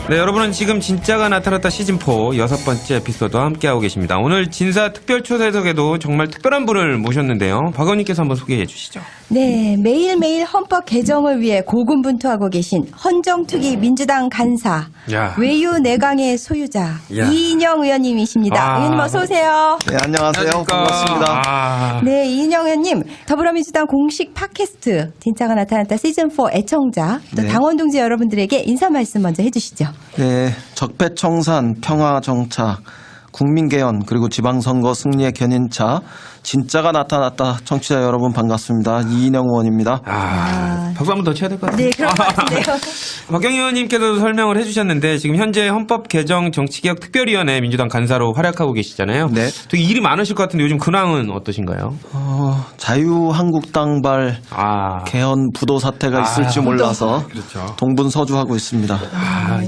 네, 여러분은 지금 진짜가 나타났다 시즌4 6번째 에피소드와 함께하고 계십니다. 오늘 진사 특별초대석에도 정말 특별한 분을 모셨는데요. 박 의원님께서 한번 소개해 주시죠. 네, 매일매일 헌법 개정을 위해 고군분투하고 계신 헌정투기 민주당 간사, 야. 외유 내강의 소유자 야. 이인영 의원님이십니다. 의원님 어서 오세요. 네, 안녕하세요. 반갑습니다. 아. 네, 이인영 의원님, 더불어민주당 공식 팟캐스트 진짜가 나타났다 시즌4 애청자, 또 네. 당원 동지 여러분들에게 인사 말씀 먼저 해주시죠. 네, 적폐청산, 평화정착, 국민개헌, 그리고 지방선거 승리의 견인차, 진짜가 나타났다. 청취자 여러분 반갑습니다. 이인영 의원입니다. 박수 한 번 더 쳐야 될 것 같아요. 네, 그런 것 같은데요. 박경희 의원님께서도 설명을 해주셨는데 지금 현재 헌법 개정 정치개혁 특별위원회 민주당 간사로 활약하고 계시잖아요. 네. 되게 일이 많으실 것 같은데 요즘 근황은 어떠신가요? 자유한국당발 개헌 부도 사태가 있을지 몰라서 그렇죠. 동분서주하고 있습니다.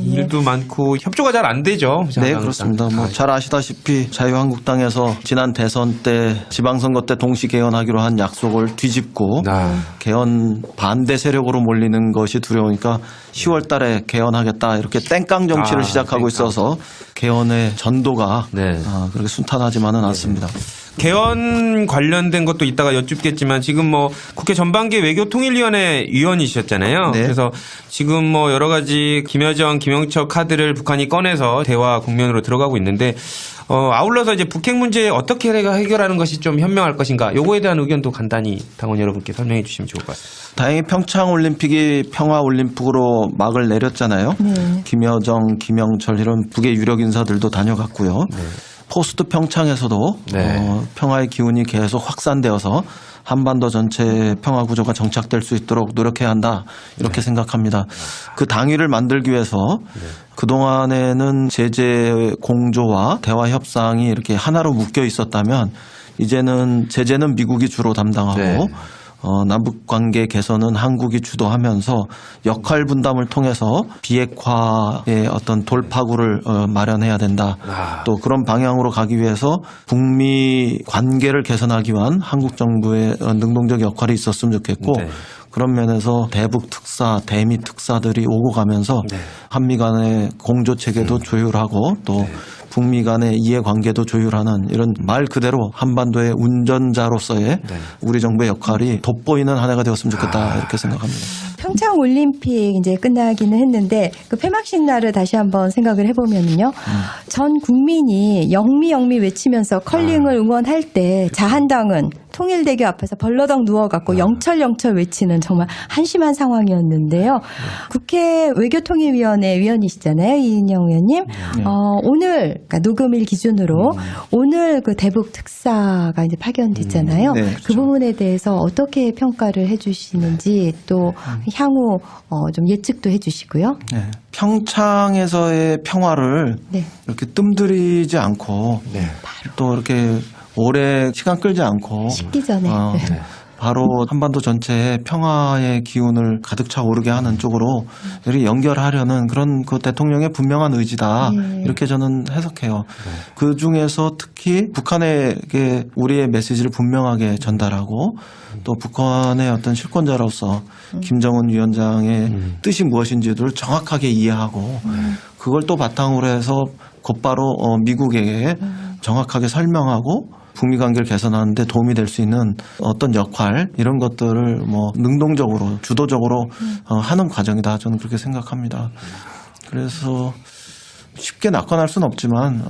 일도 많고 협조가 잘 안 되죠. 네, 그렇습니다. 뭐 잘 아시다시피 자유한국당에서 지난 대선 때 지방선거 때 동시 개헌하기로 한 약속을 뒤집고 개헌 반대 세력으로 몰리는 것이 두려우니까 10월 달에 개헌하겠다 이렇게 땡깡 정치를 시작하고 있어서 개헌의 전도가 그렇게 순탄하지만은 않습니다. 개헌 관련된 것도 이따가 여쭙겠지만 지금 뭐 국회 전반기 외교통일위원회 위원이셨잖아요. 네. 그래서 지금 뭐 여러 가지 김여정, 김영철 카드를 북한이 꺼내서 대화 국면으로 들어가고 있는데 아울러서 이제 북핵 문제 어떻게 해결하는 것이 좀 현명할 것인가 요거에 대한 의견도 간단히 당원 여러분께 설명해 주시면 좋을 것 같습니다. 다행히 평창올림픽이 평화올림픽으로 막을 내렸잖아요. 김여정, 김영철 이런 북의 유력 인사들도 다녀갔고요. 포스트 평창에서도 평화의 기운이 계속 확산되어서 한반도 전체 평화 구조가 정착될 수 있도록 노력해야 한다 이렇게 생각합니다. 그 당위를 만들기 위해서 그동안에는 제재 공조와 대화 협상이 이렇게 하나로 묶여 있었다면 이제는 제재는 미국이 주로 담당하고 남북관계 개선은 한국이 주도하면서 역할 분담을 통해서 비핵화의 어떤 돌파구를 마련해야 된다. 또 그런 방향으로 가기 위해서 북미 관계를 개선하기 위한 한국 정부의 능동적 역할이 있었으면 좋겠고 그런 면에서 대북 특사, 대미 특사들이 오고 가면서 한미 간의 공조 체계도 조율하고 또 북미 간의 이해관계도 조율하는 이런 말 그대로 한반도의 운전자로서의 우리 정부의 역할이 돋보이는 한 해가 되었으면 좋겠다 이렇게 생각합니다. 평창 올림픽 이제 끝나기는 했는데 그 폐막식 날을 다시 한번 생각을 해보면요. 전 국민이 영미 외치면서 컬링을 응원할 때 자한당은 통일대교 앞에서 벌러덩 누워갖고 영철 외치는 정말 한심한 상황이었는데요. 국회 외교통일위원회 위원이시잖아요. 이인영 의원님. 오늘 그러니까 녹음일 기준으로 오늘 그 대북 특사가 이제 파견됐잖아요. 그렇죠. 그 부분에 대해서 어떻게 평가를 해주시는지 또 향후 좀 예측도 해주시고요. 평창에서의 평화를 이렇게 뜸들이지 않고 또 이렇게 오래 시간 끌지 않고 식기 전에 바로 한반도 전체에 평화의 기운을 가득 차 오르게 하는 쪽으로 이렇게 연결하려는 그런 그 대통령의 분명한 의지다 이렇게 저는 해석해요. 그 중에서 특히 북한에게 우리의 메시지를 분명하게 전달하고 또 북한의 어떤 실권자로서 김정은 위원장의 뜻이 무엇인지를 정확하게 이해하고 그걸 또 바탕으로 해서 곧바로 미국에게 정확하게 설명하고 북미 관계를 개선하는 데 도움이 될 수 있는 어떤 역할 이런 것들을 뭐 능동적으로 주도적으로 하는 과정이다 저는 그렇게 생각합니다. 그래서 쉽게 낙관할 수는 없지만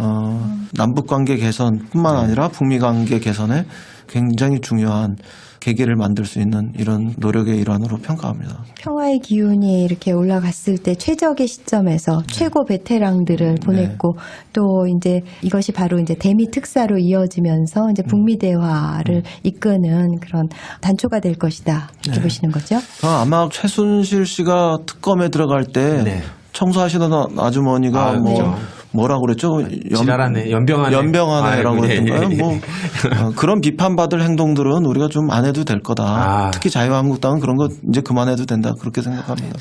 남북 관계 개선뿐만 아니라 북미 관계 개선에 굉장히 중요한 계기를 만들 수 있는 이런 노력의 일환으로 평가합니다. 평화의 기운이 이렇게 올라갔을 때 최적의 시점에서 최고 베테랑들을 보냈고 또 이제 이것이 바로 이제 대미 특사로 이어지면서 이제 북미 대화를 이끄는 그런 단초가 될 것이다 이렇게 보시는 거죠? 아마 최순실 씨가 특검에 들어갈 때 청소하시던 아주머니가 뭐라고 그랬죠? 지랄하네, 연병하네라고 아이고, 예, 했던가요? 예, 예. 뭐 그런 비판받을 행동들은 우리가 좀 안 해도 될 거다. 특히 자유한국당은 그런 거 이제 그만해도 된다 그렇게 생각합니다.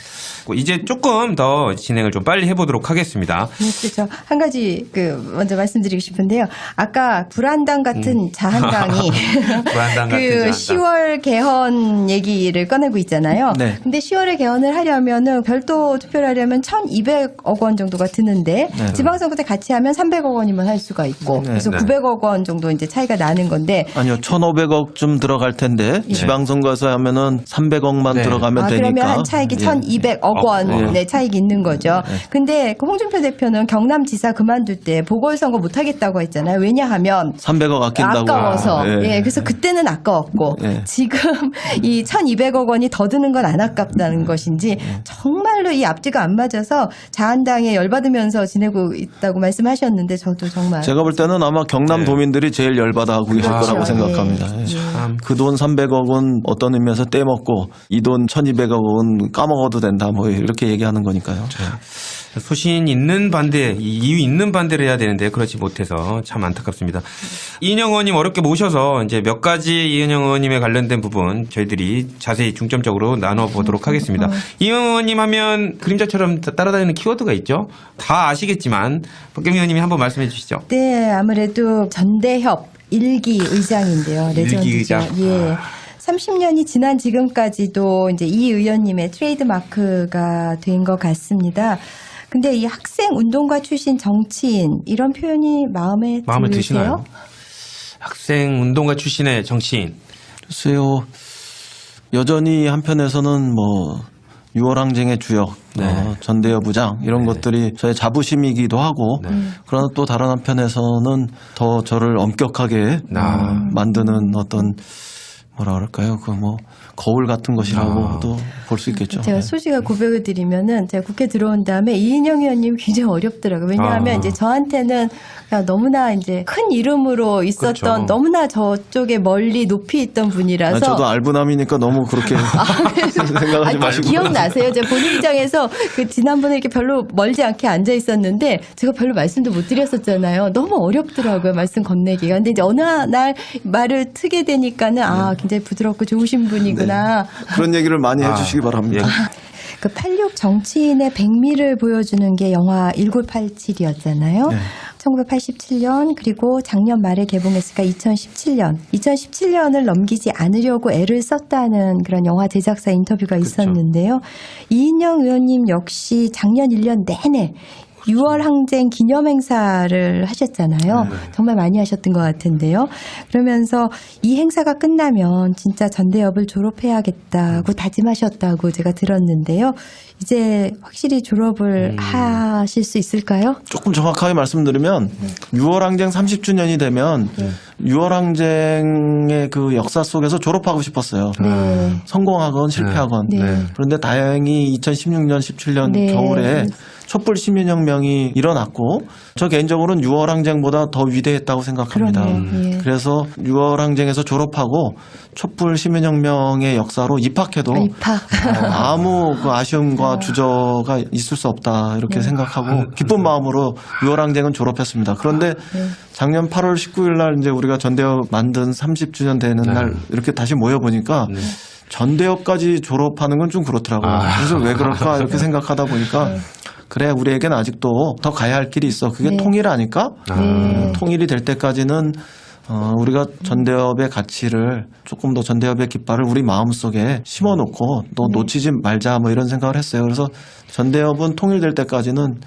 이제 조금 더 진행을 좀 빨리 해보도록 하겠습니다. 그렇죠. 한 가지 먼저 말씀드리고 싶은데요. 아까 불안당 같은 자한당이 불안당 같은 그 자한당. 10월 개헌 얘기를 꺼내고 있잖아요. 네. 근데 10월에 개헌을 하려면은 별도 투표를 하려면 1,200억 원 정도가 드는데 네. 지방선거 때 같이 하면 300억 원이면 할 수가 있고 네. 그래서 네. 900억 원 정도 이제 차이가 나는 건데 아니요, 1,500억쯤 들어갈 텐데 지방선거에서 하면은 300억만 네. 들어가면 되니까. 그러면 한 차익이 예. 1,200억 원의 차익이 있는 거죠. 근데 그 홍준표 대표는 경남지사 그만둘 때 보궐선거 못 하겠다고 했잖아요. 왜냐하면 300억 아낀다고. 아까워서. 예. 예, 그래서 그때는 아까웠고 예. 지금 이 1,200억 원이 더 드는 건 안 아깝다는 것인지 정말로 이 앞뒤가 안 맞아서 자한당에 열받으면서 지내고 있다고 말씀하셨는데 저도 정말 제가 볼 때는 아마 경남도민들이 제일 열받아하고 계실 그렇죠. 거라고 생각합니다. 예. 그 돈 300억은 어떤 의미에서 떼먹고 이 돈 1,200억은 까먹어도 된다 뭐 이렇게 얘기하는 거니까요. 소신 있는 반대, 이유 있는 반대를 해야 되는데 그렇지 못해서 참 안타깝습니다. 이인영 의원님 어렵게 모셔서 이제 몇 가지 이인영 의원님에 관련된 부분 저희들이 자세히 중점적으로 나눠보도록 하겠습니다. 이인영 의원님 하면 그림자처럼 따라다니는 키워드가 있죠. 다 아시겠지만 박경민 의원님이 한번 말씀해 주시죠. 네, 아무래도 전대협 일기 의장인데요. 레전드죠. 일기 의장. 예. 30년이 지난 지금까지도 이제 이 의원님의 트레이드 마크가 된 것 같습니다. 근데 이 학생 운동가 출신 정치인 이런 표현이 마음에 마음에 드세요? 드시나요? 학생 운동가 출신의 정치인. 글쎄요. 여전히 한편에서는 뭐 6월 항쟁의 주역, 전대협 부장 이런 것들이 저의 자부심이기도 하고 그러나 또 다른 한편에서는 더 저를 엄격하게 만드는 어떤 뭐라 그럴까요? 그 뭐 거울 같은 것이라고도 볼 수 있겠죠. 제가 네. 솔직하게 고백을 드리면은 제가 국회 들어온 다음에 이인영 의원님 굉장히 어렵더라고요. 왜냐하면 이제 저한테는 그냥 너무나 이제 큰 이름으로 있었던 그렇죠. 너무나 저쪽에 멀리 높이 있던 분이라서 아니, 저도 알부남이니까 너무 그렇게 생각하지 마시고. 기억나세요? 제가 본인 입장에서 그 지난번에 이렇게 별로 멀지 않게 앉아 있었는데 제가 별로 말씀도 못 드렸었잖아요. 너무 어렵더라고요. 말씀 건네기가. 근데 이제 어느 날 말을 트게 되니까는 굉장히 부드럽고 좋으신 분이구나. 그런 얘기를 많이 해주시기 바랍니다. 그 86 정치인의 백미를 보여주는 게 영화 1987이었잖아요. 1987년 그리고 작년 말에 개봉했으니까 2017년. 2017년을 넘기지 않으려고 애를 썼다는 그런 영화 제작사 인터뷰가 있었는데요. 이인영 의원님 역시 작년 1년 내내 6월 항쟁 기념행사를 하셨잖아요. 정말 많이 하셨던 것 같은데요. 그러면서 이 행사가 끝나면 진짜 전대협을 졸업해야겠다고 다짐하셨다고 제가 들었는데요. 이제 확실히 졸업을 하실 수 있을까요? 조금 정확하게 말씀드리면 6월 항쟁 30주년이 되면 6월 항쟁의 그 역사 속에서 졸업하고 싶었어요. 네. 성공하건 실패하건. 네. 그런데 다행히 2016년, 17년 네. 겨울에 촛불 시민혁명이 일어났고 저 개인적으로는 6월 항쟁보다 더 위대했다고 생각합니다. 그러네요. 예. 그래서 6월 항쟁에서 졸업하고 촛불 시민혁명의 역사로 입학해도 아무 그 아쉬움과 주저가 있을 수 없다 이렇게 생각하고 기쁜 마음으로 6월 항쟁은 졸업했습니다. 그런데 작년 8월 19일 날 이제 우리가 전대협 만든 30주년 되는 날 이렇게 다시 모여 보니까 전대협까지 졸업하는 건 좀 그렇더라고요. 그래서 왜 그럴까 이렇게 생각하다 보니까 그래 우리에게는 아직도 더 가야 할 길이 있어. 그게 통일 아닐까? 통일이 될 때까지는 우리가 전대협의 가치를 조금 더 전대협의 깃발을 우리 마음속에 심어놓고 또 놓치지 말자 뭐 이런 생각을 했어요. 그래서 전대협은 통일될 때까지는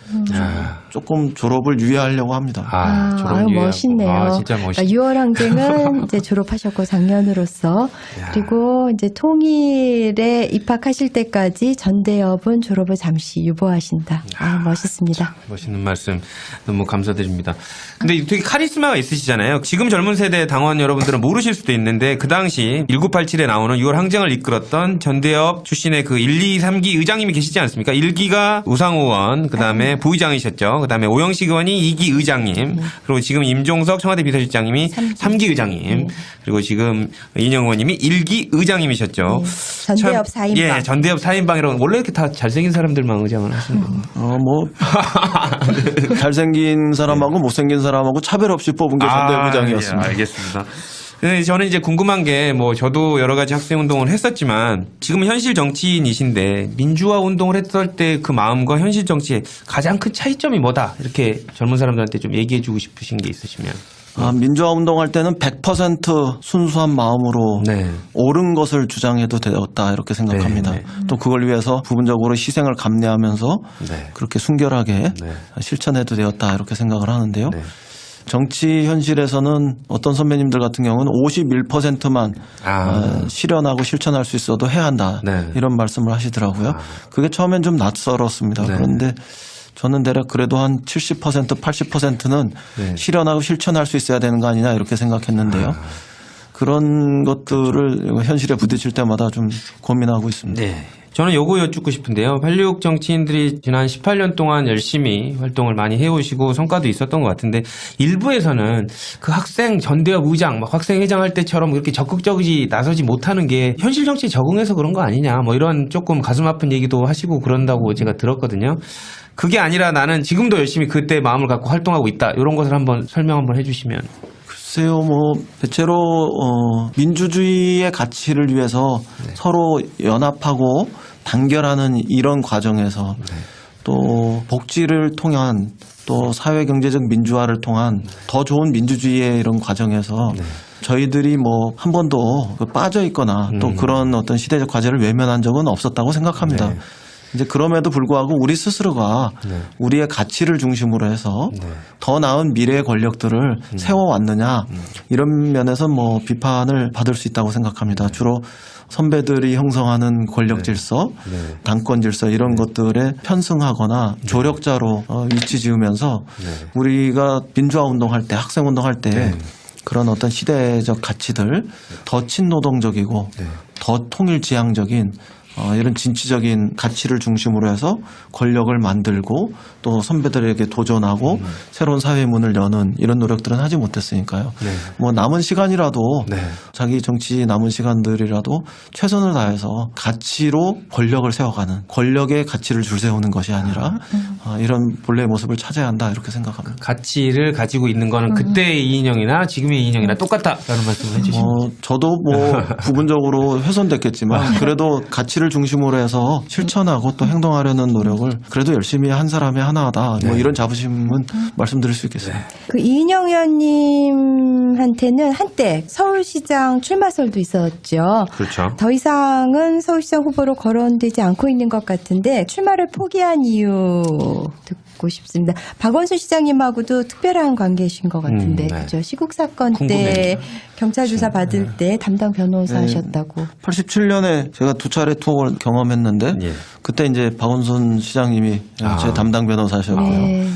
조금 졸업을 유예하려고 합니다. 졸업 유예하고. 멋있네요. 진짜 멋있다. 그러니까 6월 항쟁은 이제 졸업하셨고 작년으로서 그리고 이제 통일에 입학하실 때까지 전대협은 졸업을 잠시 유보하신다. 멋있습니다. 멋있는 말씀 너무 감사드립니다. 근데 되게 카리스마가 있으시잖아요. 지금 젊은 젊은 세대 당원 여러분들은 모르실 수도 있는데 그 당시 1987에 나오는 6월 항쟁을 이끌었던 전대협 출신의 그 1, 2, 3기 의장님이 계시지 않습니까? 1기가 우상호 의원, 그다음에 부의장이셨죠. 그다음에 오영식 의원이 2기 의장님, 그리고 지금 임종석 청와대 비서실장님이 3기 의장님, 그리고 지금 이인영 의원님이 1기 의장님이셨죠. 전대협 참, 4인방. 예, 전대협 4인방이라고 원래 이렇게 다 잘생긴 사람들만 의장을 하시는 거예요. 잘생긴 사람하고 못생긴 사람하고 차별 없이 뽑은 게 전대협 의장이었습니다. 예, 알겠습니다. 근데 저는 이제 궁금한 게 뭐 저도 여러 가지 학생 운동을 했었지만 지금은 현실 정치인이신데 민주화 운동을 했을 때 그 마음과 현실 정치의 가장 큰 차이점이 뭐다 이렇게 젊은 사람들한테 좀 얘기해주고 싶으신 게 있으시면. 민주화 운동할 때는 100% 순수한 마음으로 네. 옳은 것을 주장해도 되었다 이렇게 생각합니다. 네. 또 그걸 위해서 부분적으로 희생을 감내하면서 네. 그렇게 순결하게 네. 실천해도 되었다 이렇게 생각을 하는데요. 네. 정치 현실에서는 어떤 선배님들 같은 경우는 51%만 실현하고 실천할 수 있어도 해야 한다 네. 이런 말씀을 하시더라고요. 그게 처음엔 좀 낯설었습니다. 네. 그런데 저는 대략 그래도 한 70%, 80%는 네. 실현하고 실천할 수 있어야 되는 거 아니냐 이렇게 생각했는데요. 그런 것들을 현실에 부딪힐 때마다 좀 고민하고 있습니다. 네. 저는 요거 여쭙고 싶은데요. 86 정치인들이 지난 18년 동안 열심히 활동을 많이 해오시고 성과도 있었던 것 같은데 일부에서는 그 학생 전대협 의장, 막 학생 회장 할 때처럼 이렇게 적극적이지 나서지 못하는 게 현실 정치에 적응해서 그런 거 아니냐 뭐 이런 조금 가슴 아픈 얘기도 하시고 그런다고 제가 들었거든요. 그게 아니라 나는 지금도 열심히 그때 마음을 갖고 활동하고 있다. 이런 것을 한번 설명 한번 해주시면. 글쎄요, 대체로 민주주의의 가치를 위해서 서로 연합하고 단결하는 이런 과정에서 또 복지를 통한 또 사회 경제적 민주화를 통한 더 좋은 민주주의의 이런 과정에서 저희들이 한 번도 빠져 있거나 또 그런 어떤 시대적 과제를 외면한 적은 없었다고 생각합니다. 이제 그럼에도 불구하고 우리 스스로가 우리의 가치를 중심으로 해서 더 나은 미래의 권력들을 세워왔느냐 이런 면에서 비판을 받을 수 있다고 생각합니다. 주로 선배들이 형성하는 권력 질서, 당권 질서 이런 것들에 편승하거나 조력자로 위치 지으면서 우리가 민주화 운동할 때, 학생 운동할 때 그런 어떤 시대적 가치들 더 친노동적이고 더 통일지향적인 이런 진취적인 가치를 중심으로 해서 권력을 만들고 또 선배들에게 도전하고 새로운 사회의 문을 여는 이런 노력들은 하지 못했으니까요. 남은 시간이라도 자기 정치 남은 시간들이라도 최선을 다해서 가치로 권력을 세워가는 권력의 가치를 줄 세우는 것이 아니라 이런 본래의 모습을 찾아야 한다 이렇게 생각합니다. 가치를 가지고 있는 거는 그때의 이인영이나 지금의 이인영이나 똑같다라는 말씀을 해주시면. 저도 부분적으로 훼손됐겠지만 그래도 가치를 중심으로 해서 실천하고 또 행동하려는 노력을 그래도 열심히 한 사람이 하나다. 이런 자부심은 말씀드릴 수 있겠습니다. 그 이인영 의원님한테는 한때 서울시장 출마설도 있었죠. 그렇죠. 더 이상은 서울시장 후보로 거론되지 않고 있는 것 같은데 출마를 포기한 이유 듣고 싶습니다. 박원순 시장님하고도 특별한 관계이신 것 같은데 그렇죠. 시국 사건 때 경찰 조사 받을 때 담당 변호사 하셨다고. 87년에 제가 2차례 투옥을 경험했는데 그때 이제 박원순 시장님이 제 담당 변호사셨고요.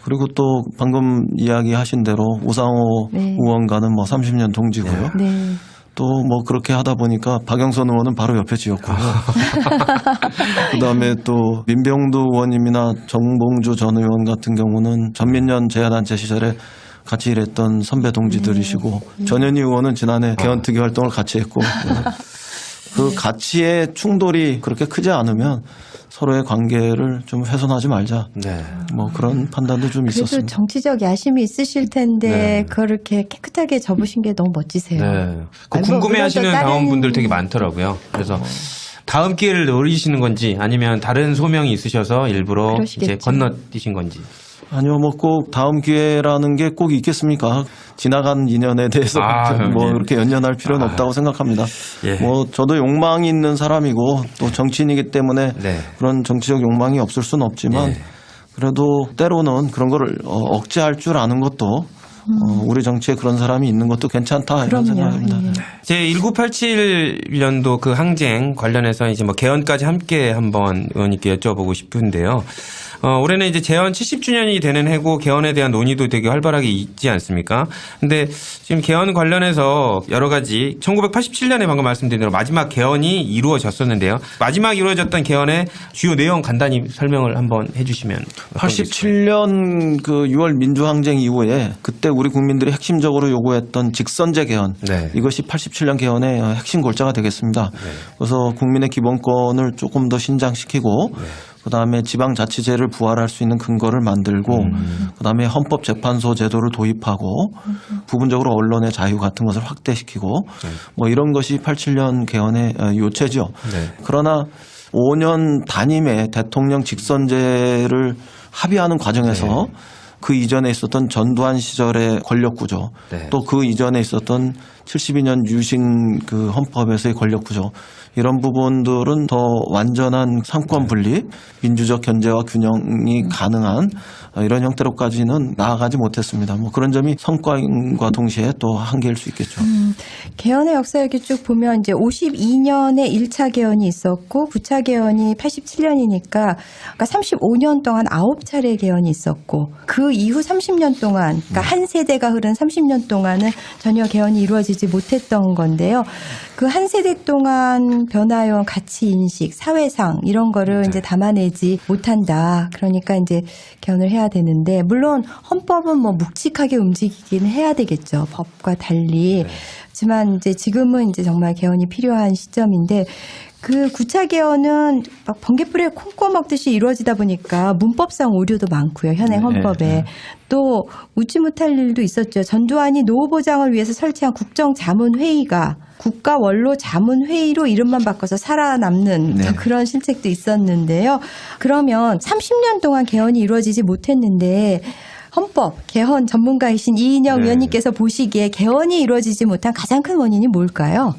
그리고 또 방금 이야기하신 대로 우상호 의원과는 30년 동지고요. 또 그렇게 하다 보니까 박영선 의원은 바로 옆에 지었고요. 그다음에 또 민병두 의원님이나 정봉주 전 의원 같은 경우는 전민련 제야단체 시절에 같이 일했던 선배 동지들이시고 전현희 의원은 지난해 개헌특위 활동을 같이 했고 그 가치의 충돌이 그렇게 크지 않으면 서로의 관계를 좀 훼손하지 말자. 그런 판단도 좀 그래도 있었습니다. 정치적 야심이 있으실 텐데 그렇게 깨끗하게 접으신 게 너무 멋지세요. 궁금해하시는 당원분들 되게 많더라고요. 그래서 다음 기회를 노리시는 건지 아니면 다른 소명이 있으셔서 일부러 이제 건너뛰신 건지. 아니요, 꼭 다음 기회라는 게 꼭 있겠습니까? 지나간 인연에 대해서 그렇게 연연할 필요는 없다고 생각합니다. 저도 욕망이 있는 사람이고 또 정치인이기 때문에 그런 정치적 욕망이 없을 수는 없지만 그래도 때로는 그런 거를 억제할 줄 아는 것도 우리 정치에 그런 사람이 있는 것도 괜찮다 이런 생각입니다. 제 1987년도 그 항쟁 관련해서 이제 개헌까지 함께 한번 의원님께 여쭤보고 싶은데요. 올해는 이제 재헌 70주년이 되는 해고 개헌에 대한 논의도 되게 활발하게 있지 않습니까? 근데 지금 개헌 관련해서 여러 가지 1987년에 방금 말씀드린 대로 마지막 개헌이 이루어졌었는데요. 마지막 이루어졌던 개헌의 주요 내용 간단히 설명을 한번 해주시면. 87년 그 6월 민주항쟁 이후에 그때 우리 국민들이 핵심적으로 요구했던 직선제 개헌, 네. 이것이 87년 개헌의 핵심 골자가 되겠습니다. 그래서 국민의 기본권을 조금 더 신장시키고 그다음에 지방자치제를 부활할 수 있는 근거를 만들고 그다음에 헌법재판소 제도를 도입하고 부분적으로 언론의 자유 같은 것을 확대시키고 뭐 이런 것이 87년 개헌의 요체죠. 그러나 5년 단임의 대통령 직선제를 합의하는 과정에서 그 이전에 있었던 전두환 시절의 권력 구조, 또 그 이전에 있었던 72년 유신 그 헌법에서의 권력 구조, 이런 부분들은 더 완전한 상권 분립, 민주적 견제와 균형이 가능한 이런 형태로까지는 나아가지 못했습니다. 뭐 그런 점이 성과과 동시에 또 한계일 수 있겠죠. 개헌의 역사 이렇게 쭉 보면 이제 52년에 1차 개헌이 있었고 9차 개헌이 87년이니까 그러니까 35년 동안 9차례 개헌이 있었고 그 이후 30년 동안 그러니까 한 세대가 흐른 30년 동안은 전혀 개헌이 이루어지지 못했던 건데요. 그 한 세대 동안 변화해온 가치 인식, 사회상 이런 거를 이제 담아내지 못한다. 그러니까 이제 개헌을 해야 되는데 물론 헌법은 뭐 묵직하게 움직이긴 해야 되겠죠. 법과 달리. 하지만 이제 지금은 이제 정말 개헌이 필요한 시점인데 그 9차 개헌은 막 번개불에 콩 꼬먹듯이 이루어지다 보니까 문법상 오류도 많고요. 현행 헌법에. 또 웃지 못할 일도 있었죠. 전두환이 노후 보장을 위해서 설치한 국정자문회의가 국가원로자문회의로 이름만 바꿔서 살아남는 그런 실책도 있었는데요. 그러면 30년 동안 개헌이 이루어지지 못했는데 헌법, 개헌 전문가이신 이인영 위원님께서 보시기에 개헌이 이루어지지 못한 가장 큰 원인이 뭘까요?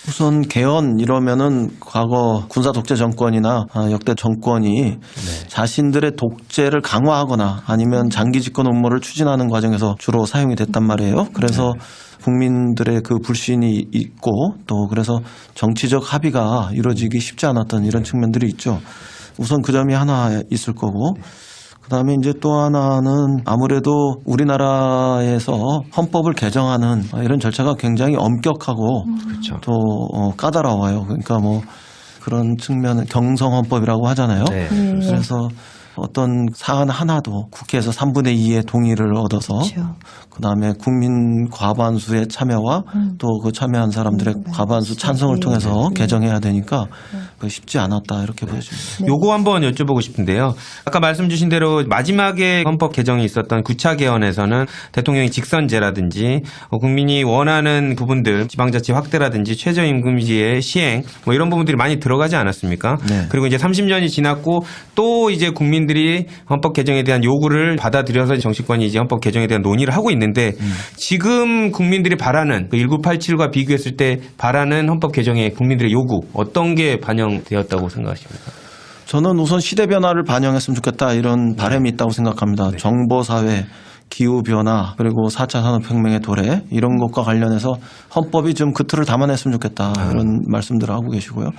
우선 개헌 이러면은 과거 군사 독재 정권이나 역대 정권이 자신들의 독재를 강화하거나 아니면 장기 집권 음모를 추진하는 과정에서 주로 사용이 됐단 말이에요. 그래서 국민들의 그 불신이 있고 또 그래서 정치적 합의가 이루어지기 쉽지 않았던 이런 측면들이 있죠. 우선 그 점이 하나 있을 거고 그다음에 이제 또 하나는 아무래도 우리나라에서 헌법을 개정하는 이런 절차가 굉장히 엄격하고 또 까다로워요. 그러니까 뭐 그런 측면은 경성헌법이라고 하잖아요. 그래서 어떤 사안 하나도 국회에서 3분의 2의 동의를 얻어서 그다음에 국민 과반수의 참여와 또 그 참여한 사람들의 과반수 찬성을 통해서 개정해야 되니까 쉽지 않았다 이렇게 보여집니다. 요거 한번 여쭤보고 싶은데요. 아까 말씀 주신 대로 마지막에 헌법 개정이 있었던 9차 개헌에서는 대통령이 직선제라든지 국민이 원하는 부분들 지방자치 확대라든지 최저임금제의 시행 뭐 이런 부분들이 많이 들어가지 않았습니까? 그리고 이제 30년이 지났고 또 이제 국민들이 헌법 개정에 대한 요구를 받아들여서 정치권이 이제 헌법 개정에 대한 논의를 하고 있는데 지금 국민들이 바라는 그 1987과 비교했을 때 바라는 헌법 개정의 국민들의 요구 어떤 게 반영되었다고 생각하십니까? 저는 우선 시대 변화를 반영했으면 좋겠다 이런 바람이 있다고 생각합니다. 정보사회, 기후변화 그리고 4차 산업혁명의 도래 이런 것과 관련해서 헌법이 좀 그 틀을 담아냈으면 좋겠다 이런 말씀들을 하고 계시고요.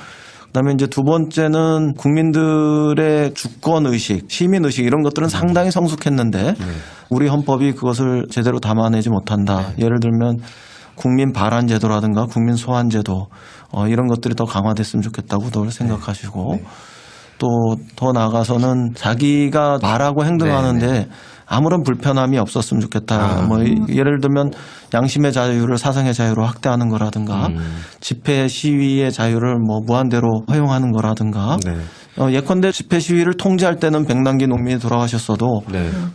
그다음에 이제 두 번째는 국민들의 주권의식, 시민의식 이런 것들은 상당히 성숙했는데 우리 헌법이 그것을 제대로 담아내지 못한다. 예를 들면 국민 발안 제도라든가 국민 소환 제도 이런 것들이 더 강화됐으면 좋겠다고 생각하시고 또 더 나아가서는 자기가 말하고 행동하는데 아무런 불편함이 없었으면 좋겠다. 뭐 예를 들면 양심의 자유를 사상의 자유로 확대하는 거라든가 집회 시위의 자유를 뭐 무한대로 허용하는 거라든가 예컨대 집회 시위를 통제할 때는 백남기 농민이 돌아가셨어도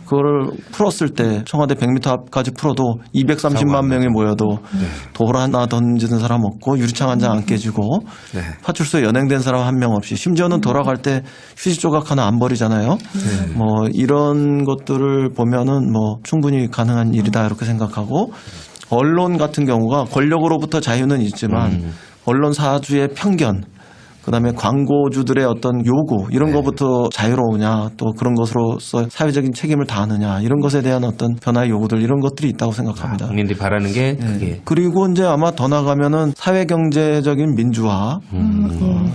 그거를 풀었을 때 청와대 100m 앞까지 풀어도 230만 명이 모여도 돌 하나 던지는 사람 없고 유리창 한 장 안 깨지고 파출소에 연행된 사람 한 명 없이 심지어는 돌아갈 때 휴지 조각 하나 안 버리잖아요. 뭐 이런 것들을 보면은 뭐 충분히 가능한 일이다 이렇게 생각하고 언론 같은 경우가 권력으로부터 자유는 있지만 언론 사주의 편견 그다음에 광고주들의 어떤 요구 이런 것부터 자유로우냐 또 그런 것으로서 사회적인 책임을 다하느냐 이런 것에 대한 어떤 변화의 요구들 이런 것들이 있다고 생각합니다. 국민들이 바라는 게 그게. 그리고 이제 아마 더 나가면은 사회경제적인 민주화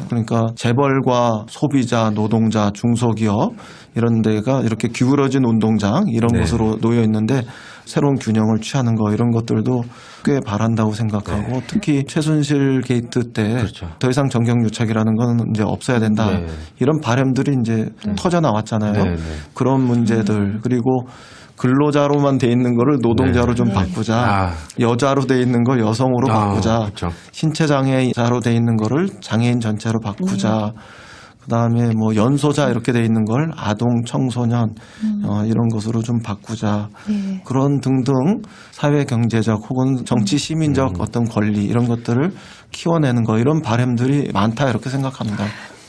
그러니까 재벌과 소비자, 노동자, 중소기업 이런 데가 이렇게 기울어진 운동장 이런 네. 곳으로 놓여 있는데 새로운 균형을 취하는 거 이런 것들도 꽤 바란다고 생각하고 네. 특히 최순실 게이트 때 더 그렇죠. 이상 정경유착이라는 건 이제 없어야 된다. 네. 이런 바람들이 이제 터져 나왔잖아요. 네, 네. 그런 문제들 그리고 근로자로만 돼 있는 거를 노동자로 네. 좀 네. 바꾸자. 아. 여자로 돼 있는 걸 여성으로 바꾸자. 그렇죠. 신체 장애자로 돼 있는 거를 장애인 전체로 바꾸자. 그다음에 뭐 연소자 이렇게 돼 있는 걸 아동 청소년 이런 것으로 좀 바꾸자. 네. 그런 등등 사회 경제적 혹은 정치 시민적 어떤 권리 이런 것들을 키워내는 거 이런 바람들이 많다 이렇게 생각합니다.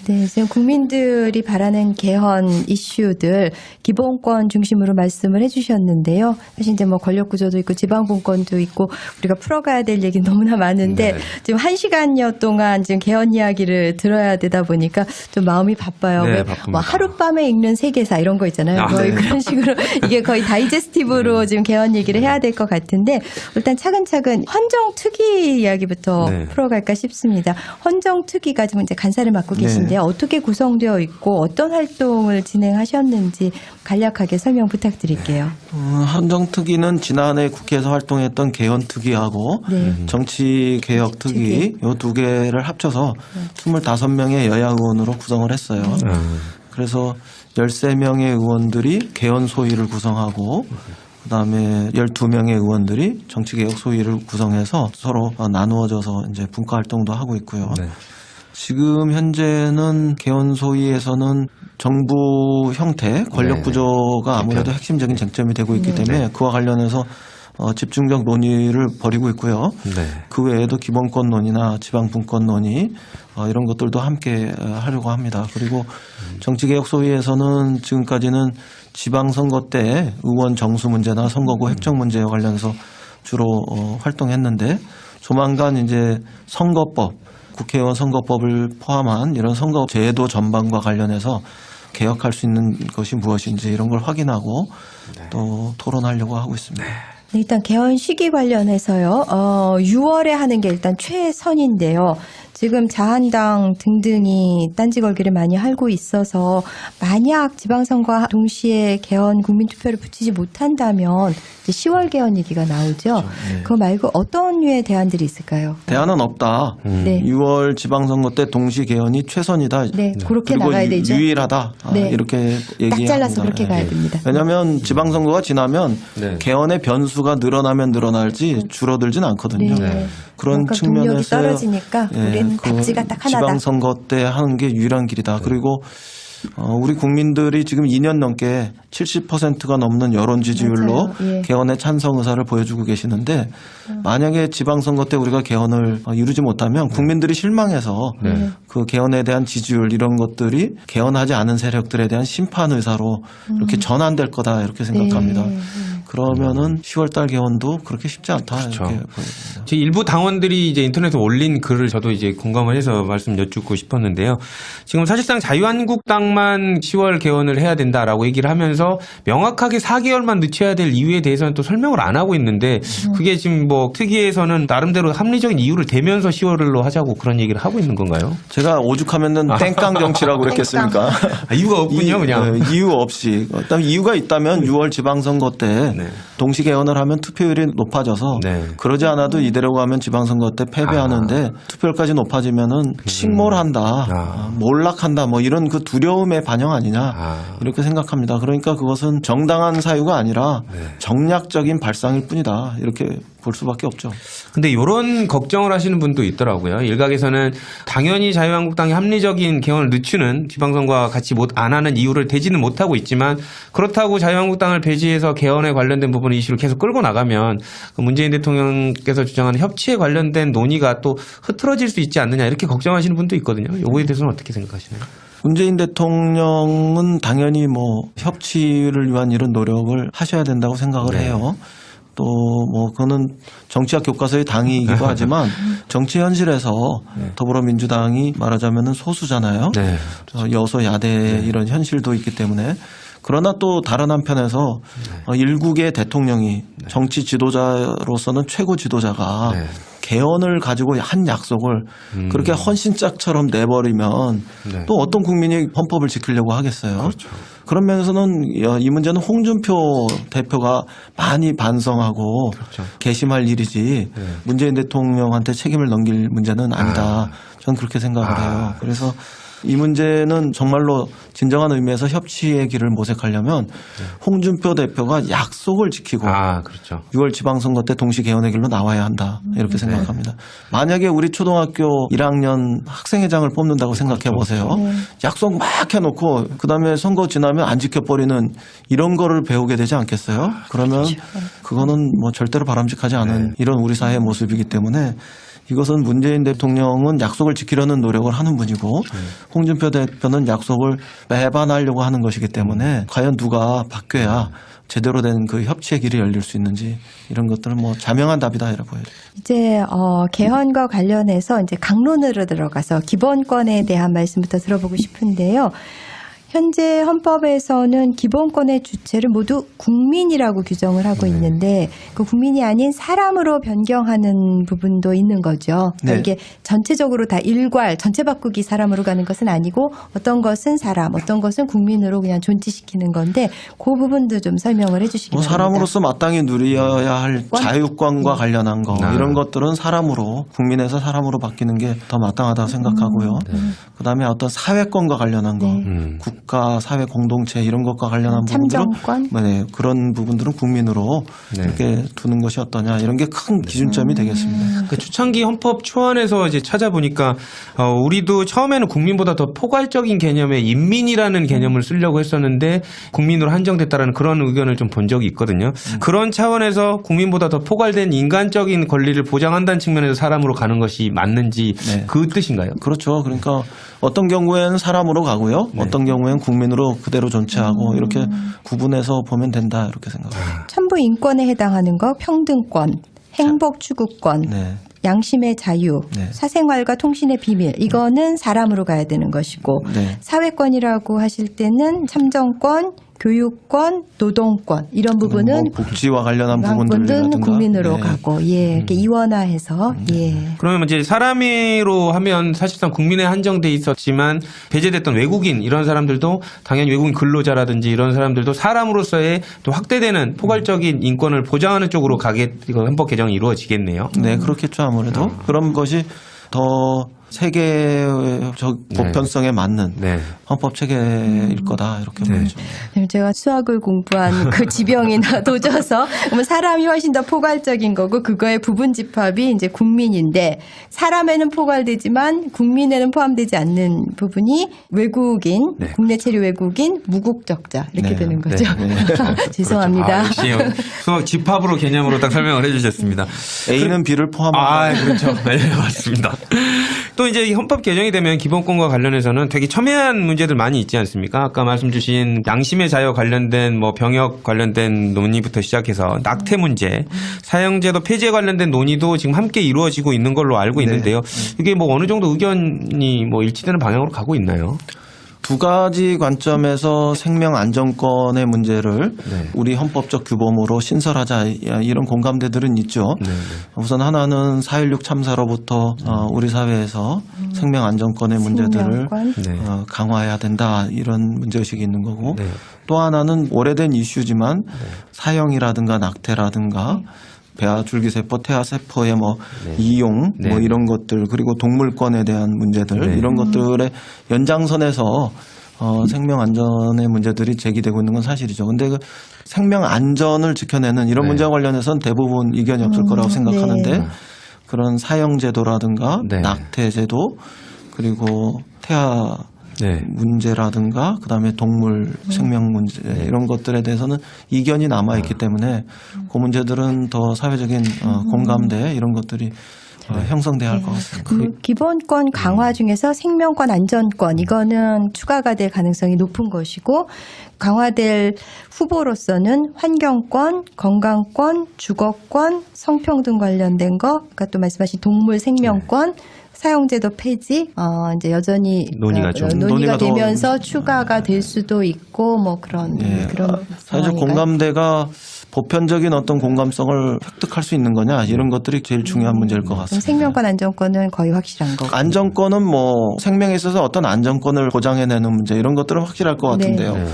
네, 지금 국민들이 바라는 개헌 이슈들 기본권 중심으로 말씀을 해주셨는데요. 사실 이제 뭐 권력 구조도 있고 지방분권도 있고 우리가 풀어가야 될 얘기 너무나 많은데 네. 지금 1시간여 동안 지금 개헌 이야기를 들어야 되다 보니까 좀 마음이 바빠요. 네, 왜 바쁩니다. 뭐 하룻밤에 읽는 세계사 이런 거 있잖아요. 아, 거의 네. 그런 식으로 이게 거의 다이제스티브로 지금 개헌 얘기를 해야 될 것 같은데 일단 차근차근 헌정특위 이야기부터 네. 풀어갈까 싶습니다. 헌정특위가 지금 이제 간사를 맡고 네. 계신데 어떻게 구성되어 있고 어떤 활동을 진행하셨는지 간략하게 설명 부탁드릴게요. 헌정특위는 지난해 국회에서 활동했던 개헌특위하고 네. 정치개혁특위 요 두 개를 합쳐서 25명의 여야 의원으로 구성을 했어요. 그래서 13명의 의원들이 개헌 소위를 구성하고 그다음에 12명의 의원들이 정치개혁 소위를 구성해서 서로 나누어져서 이제 분과 활동도 하고 있고요. 네. 지금 현재는 개헌 소위에서는 정부 형태, 권력 네. 구조가 아무래도 핵심적인 쟁점이 되고 있기 때문에 그와 관련해서 집중적 논의를 벌이고 있고요. 네. 그 외에도 기본권 논의나 지방분권 논의 이런 것들도 함께 하려고 합니다. 그리고 정치개혁 소위에서는 지금까지는 지방선거 때 의원 정수 문제나 선거구 획정 문제와 관련해서 주로 활동했는데 조만간 이제 선거법, 국회의원 선거법을 포함한 이런 선거 제도 전반과 관련해서 개혁할 수 있는 것이 무엇인지 이런 걸 확인하고 또 토론하려고 하고 있습니다. 네, 일단 개헌 시기 관련해서요. 6월에 하는 게 일단 최선인데요. 지금 자한당 등등이 딴지 걸기를 많이 하고 있어서 만약 지방선거와 동시에 개헌 국민투표를 붙이지 못한다면 이제 10월 개헌 얘기가 나오죠. 그거 말고 어떤 류의 대안들이 있을까요? 대안은 없다. 네. 6월 지방선거 때 동시 개헌이 최선이다. 네, 그렇게 그리고 나가야 되죠. 유일하다. 네. 이렇게 얘기합니다. 딱 잘라서 그렇게 가야 됩니다. 왜냐하면 지방선거가 지나면 네. 개헌의 변수가 늘어나면 늘어날지 줄어들진 않거든요. 네. 그런 그러니까 동력이 측면에서 떨어지니까 우리는 답지가 딱 하나다. 지방선거 때 하는 게 유일한 길이다. 그리고 우리 국민들이 지금 2년 넘게 70%가 넘는 여론 지지율로 맞아요. 예. 개헌에 찬성 의사를 보여주고 계시는데 만약에 지방선거 때 우리가 개헌을 이루지 못하면 국민들이 실망해서 네. 그 개헌에 대한 지지율 이런 것들이 개헌하지 않은 세력들에 대한 심판 의사로 이렇게 전환될 거다 이렇게 생각합니다. 네. 그러면은 10월달 개헌도 그렇게 쉽지 않다 그렇죠. 이렇게 보입니다. 제 일부 당원들이 이제 인터넷에 올린 글을 저도 이제 공감을 해서 말씀 여쭙고 싶었는데요. 지금 사실상 자유한국당만 10월 개헌을 해야 된다라고 얘기를 하면서 명확하게 4개월만 늦춰야 될 이유에 대해서는 또 설명을 안 하고 있는데 그게 지금 뭐 특위에서는 나름대로 합리적인 이유를 대면서 10월로 하자고 그런 얘기를 하고 있는 건가요? 제가 오죽하면은 땡깡 정치라고 그랬겠습니까? 이유가 없군요, 그냥. 이유 없이. 일단 이유가 있다면 6월 지방선거 때 네. 동시 개헌을 하면 투표율이 높아져서 네. 그러지 않아도 이대로 가면 지방선거 때 패배하는데 투표율까지 높아지면은 침몰한다, 몰락한다, 뭐 이런 그 두려움의 반영 아니냐 이렇게 생각합니다. 그러니까 그것은 정당한 사유가 아니라 정략적인 발상일 뿐이다 이렇게 볼 수밖에 없죠. 근데 이런 걱정을 하시는 분도 있더라고요. 일각에서는 당연히 자유한국당이 합리적인 개헌을 늦추는 지방선거와 같이 안 하는 이유를 대지는 못하고 있지만 그렇다고 자유한국당을 배제해서 개헌에 관련된 부분 이슈를 계속 끌고 나가면 문재인 대통령께서 주장하는 협치에 관련된 논의가 또 흐트러질 수 있지 않느냐 이렇게 걱정하시는 분도 있거든요. 이거에 대해서는 어떻게 생각하시나요? 문재인 대통령은 당연히 뭐 협치를 위한 이런 노력을 하셔야 된다고 생각을 해요. 또 뭐 그거는 정치학 교과서의 당이기도 하지만 정치 현실에서 더불어민주당이 말하자면은 소수잖아요. 네. 여소야대 이런 현실도 있기 때문에 그러나 또 다른 한편에서 일국의 대통령이 정치 지도자로서는 최고 지도자가 개헌을 가지고 한 약속을 그렇게 헌신짝처럼 내버리면 네. 또 어떤 국민이 헌법을 지키려고 하겠어요. 그렇죠. 그런 면에서는 이 문제는 홍준표 대표가 많이 반성하고 그렇죠. 개심할 일이지 네. 문재인 대통령한테 책임을 넘길 문제는 아니다. 저는 그렇게 생각을 해요. 그래서 이 문제는 정말로 진정한 의미에서 협치의 길을 모색하려면 홍준표 대표가 약속을 지키고 그렇죠. 6월 지방선거 때 동시 개헌의 길로 나와야 한다. 이렇게 생각합니다. 만약에 우리 초등학교 1학년 학생회장을 뽑는다고 생각해 보세요. 약속 막 해놓고 그다음에 선거 지나면 안 지켜버리는 이런 거를 배우게 되지 않겠어요? 그러면 그거는 뭐 절대로 바람직하지 않은 이런 우리 사회의 모습이기 때문에 이것은 문재인 대통령은 약속을 지키려는 노력을 하는 분이고 홍준표 대표는 약속을 배반하려고 하는 것이기 때문에 과연 누가 바뀌어야 제대로 된 그 협치의 길이 열릴 수 있는지 이런 것들은 뭐 자명한 답이다 이래 보여요. 이제 개헌과 관련해서 이제 강론으로 들어가서 기본권에 대한 말씀부터 들어보고 싶은데요. 현재 헌법에서는 기본권의 주체를 모두 국민이라고 규정을 하고 있는데 그 국민이 아닌 사람으로 변경하는 부분도 있는 거죠. 그러니까 네. 이게 전체적으로 다 일괄 전체 바꾸기 사람으로 가는 것은 아니고 어떤 것은 사람, 어떤 것은 국민으로 그냥 존치시키는 건데 그 부분도 좀 설명을 해주시기 바랍니다. 사람으로서 마땅히 누려야 할 자유권과 관련한 거 이런 것들은 사람으로 국민에서 사람으로 바뀌는 게 더 마땅하다고 생각하고요. 그다음에 어떤 사회권과 관련한 거 국가 사회 공동체 이런 것과 관련한 참정권? 부분들은 네, 그런 부분들은 국민으로 이렇게 두는 것이 어떠냐 이런 게 큰 기준점이 되겠습니다. 그 초창기 헌법 초안에서 이제 찾아보니까 우리도 처음에는 국민보다 더 포괄적인 개념의 인민이라는 개념을 쓰려고 했었는데 국민으로 한정됐다라는 그런 의견을 좀 본 적이 있거든요. 그런 차원에서 국민보다 더 포괄된 인간적인 권리를 보장한다는 측면에서 사람으로 가는 것이 맞는지 그 뜻인가요? 그렇죠. 그러니까 어떤 경우에는 사람으로 가고요. 어떤 경우에는 국민으로 그대로 존치하고 이렇게 구분해서 보면 된다 이렇게 생각합니다. 천부 인권에 해당하는 거 평등권, 행복 추구권, 양심의 자유, 사생활과 통신의 비밀 이거는 사람으로 가야 되는 것이고 사회권이라고 하실 때는 참정권, 교육권, 노동권 이런 부분은 뭐 복지와 관련한 부분들이라든가 국민으로 가고 이렇게 이원화해서 그러면 이제 사람으로 하면 사실상 국민에 한정돼 있었지만 배제됐던 외국인 이런 사람들도 당연히 외국인 근로자라든지 이런 사람들도 사람으로서의 또 확대되는 포괄적인 인권을 보장하는 쪽으로 가게 헌법 개정이 이루어지겠네요. 네, 그렇겠죠 아무래도 그런 것이 더 세계적 보편성에 맞는 헌법 체계일 거다 이렇게 보죠. 제가 수학을 공부한 그 지병이나 도져서 사람이 훨씬 더 포괄적인 거고 그거의 부분 집합이 이제 국민인데 사람에는 포괄되지만 국민에는 포함되지 않는 부분이 외국인, 국내 체류 외국인, 무국적자 이렇게 되는 거죠. 죄송합니다. 그렇죠. 역시 수학 집합으로 개념으로 딱 설명을 해주셨습니다. A는 B를 포함한다. 그렇죠. 네, 맞습니다. 또 이제 헌법 개정이 되면 기본권과 관련해서는 되게 첨예한 문제들 많이 있지 않습니까? 아까 말씀 주신 양심의 자유 관련된 뭐 병역 관련된 논의부터 시작해서 낙태 문제, 사형제도 폐지에 관련된 논의도 지금 함께 이루어지고 있는 걸로 알고 있는데요. 이게 뭐 어느 정도 의견이 뭐 일치되는 방향으로 가고 있나요? 두 가지 관점에서 생명 안전권의 문제를 우리 헌법적 규범으로 신설하자 이런 공감대들은 있죠. 우선 하나는 4.16 참사로부터 우리 사회에서 생명 안전권의 문제들을 강화해야 된다 이런 문제의식이 있는 거고 또 하나는 오래된 이슈지만 사형이라든가 낙태라든가 배아 줄기세포, 태아세포의 뭐 이용 뭐 이런 것들 그리고 동물권에 대한 문제들 이런 것들의 연장선에서 생명 안전의 문제들이 제기되고 있는 건 사실이죠. 근데 그 생명 안전을 지켜내는 이런 문제와 관련해서는 대부분 이견이 없을 거라고 생각하는데 그런 사형제도라든가 낙태제도 그리고 태아 문제라든가 그다음에 동물 생명 문제 이런 것들에 대해서는 이견이 남아 있기 때문에 그 문제들은 더 사회적인 공감대 이런 것들이 형성돼야 할 것 같습니다. 기본권 강화 중에서 생명권 안전권 이거는 추가가 될 가능성이 높은 것이고 강화될 후보로서는 환경권, 건강권, 주거권, 성평등 관련된 거, 그러니까 또 말씀하신 동물 생명권 사용제도 폐지 이제 여전히 논의가 되면서 추가가 될 수도 있고 뭐 그런 사회적 공감대가 보편적인 어떤 공감성을 획득할 수 있는 거냐 이런 것들이 제일 중요한 문제일 것 그럼 같습니다. 생명권 안전권은 거의 확실한 거고. 안전권은 뭐 생명에 있어서 어떤 안전권을 보장해내는 문제 이런 것들은 확실할 것 같은데요. 네.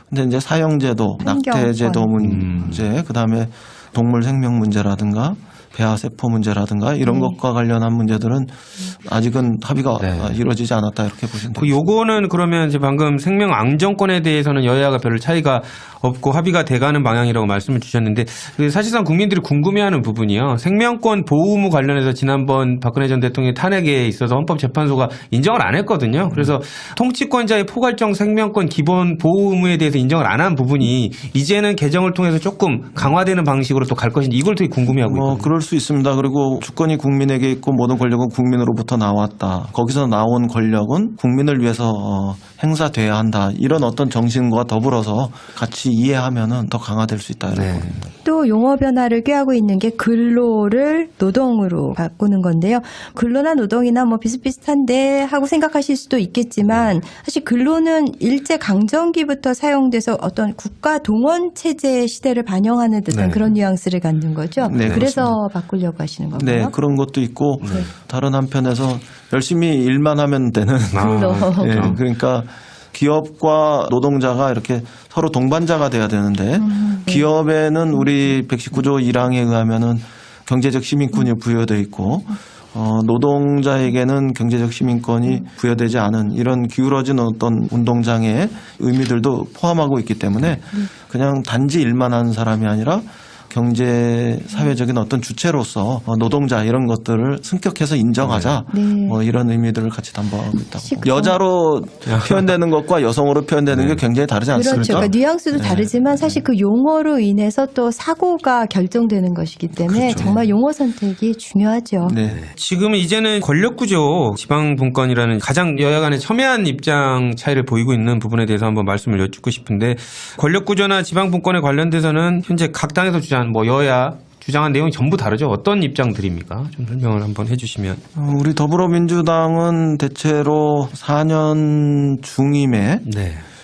근데 이제 사형제도, 환경권. 낙태제도 문제, 그다음에 동물 생명 문제라든가 배아세포 문제라든가 이런 것과 관련한 문제들은 아직은 합의가 이루어지지 않았다 이렇게 보시면 그 됩니다. 요거는 그러면 이제 방금 생명 안전권에 대해서는 여야가 별 차이가 없고 합의가 돼가는 방향이라고 말씀을 주셨는데 사실상 국민들이 궁금해하는 부분이요. 생명권 보호 의무 관련해서 지난번 박근혜 전 대통령의 탄핵에 있어서 헌법재판소가 인정을 안 했거든요. 그래서 통치권자의 포괄적 생명권 기본 보호 의무에 대해서 인정을 안 한 부분이 이제는 개정을 통해서 조금 강화되는 방식으로 또 갈 것인지 이걸 되게 궁금해하고 있거든요. 그럴 수 있습니다. 그리고 주권이 국민에게 있고 모든 권력은 국민으로부터 나왔다. 거기서 나온 권력은 국민을 위해서 행사돼야 한다. 이런 어떤 정신과 더불어서 같이 이해하면은 더 강화될 수 있다. 이런 겁니다. 또 용어 변화를 꾀하고 있는 게 근로를 노동으로 바꾸는 건데요. 근로나 노동이나 뭐 비슷비슷한데 하고 생각하실 수도 있겠지만 사실 근로는 일제 강점기부터 사용돼서 어떤 국가 동원 체제 시대를 반영하는 듯한 그런 뉘앙스를 갖는 거죠. 네, 그래서 그렇습니다. 바꾸려고 하시는 거고요. 네, 그런 것도 있고 다른 한편에서 열심히 일만 하면 되는 근로. 네, 그러니까 기업과 노동자가 이렇게 서로 동반자가 돼야 되는데 기업에는 우리 119조 1항에 의하면은 경제적 시민권이 부여되어 있고 노동자에게는 경제적 시민권이 부여되지 않은 이런 기울어진 어떤 운동장의 의미들도 포함하고 있기 때문에 그냥 단지 일만 하는 사람이 아니라 경제 사회적인 어떤 주체로서 노동자 이런 것들을 승격해서 인정하자 뭐 이런 의미들을 같이 담보하고 있다고. 여자로 표현되는 것과 여성으로 표현되는 게 굉장히 다르지 않습니까? 그렇죠. 그러니까 뉘앙스도 다르지만 사실 그 용어로 인해서 또 사고가 결정되는 것이기 때문에 정말 용어 선택이 중요하죠. 네. 지금은 이제는 권력구조 지방분권이라는 가장 여야 간의 첨예한 입장 차이를 보이고 있는 부분에 대해서 한번 말씀을 여쭙고 싶은데 권력구조나 지방분권에 관련돼서는 현재 각 당에서 주장한 뭐 여야 주장한 내용이 전부 다르죠. 어떤 입장들입니까? 좀 설명을 한번 해주시면. 우리 더불어민주당은 대체로 4년 중임에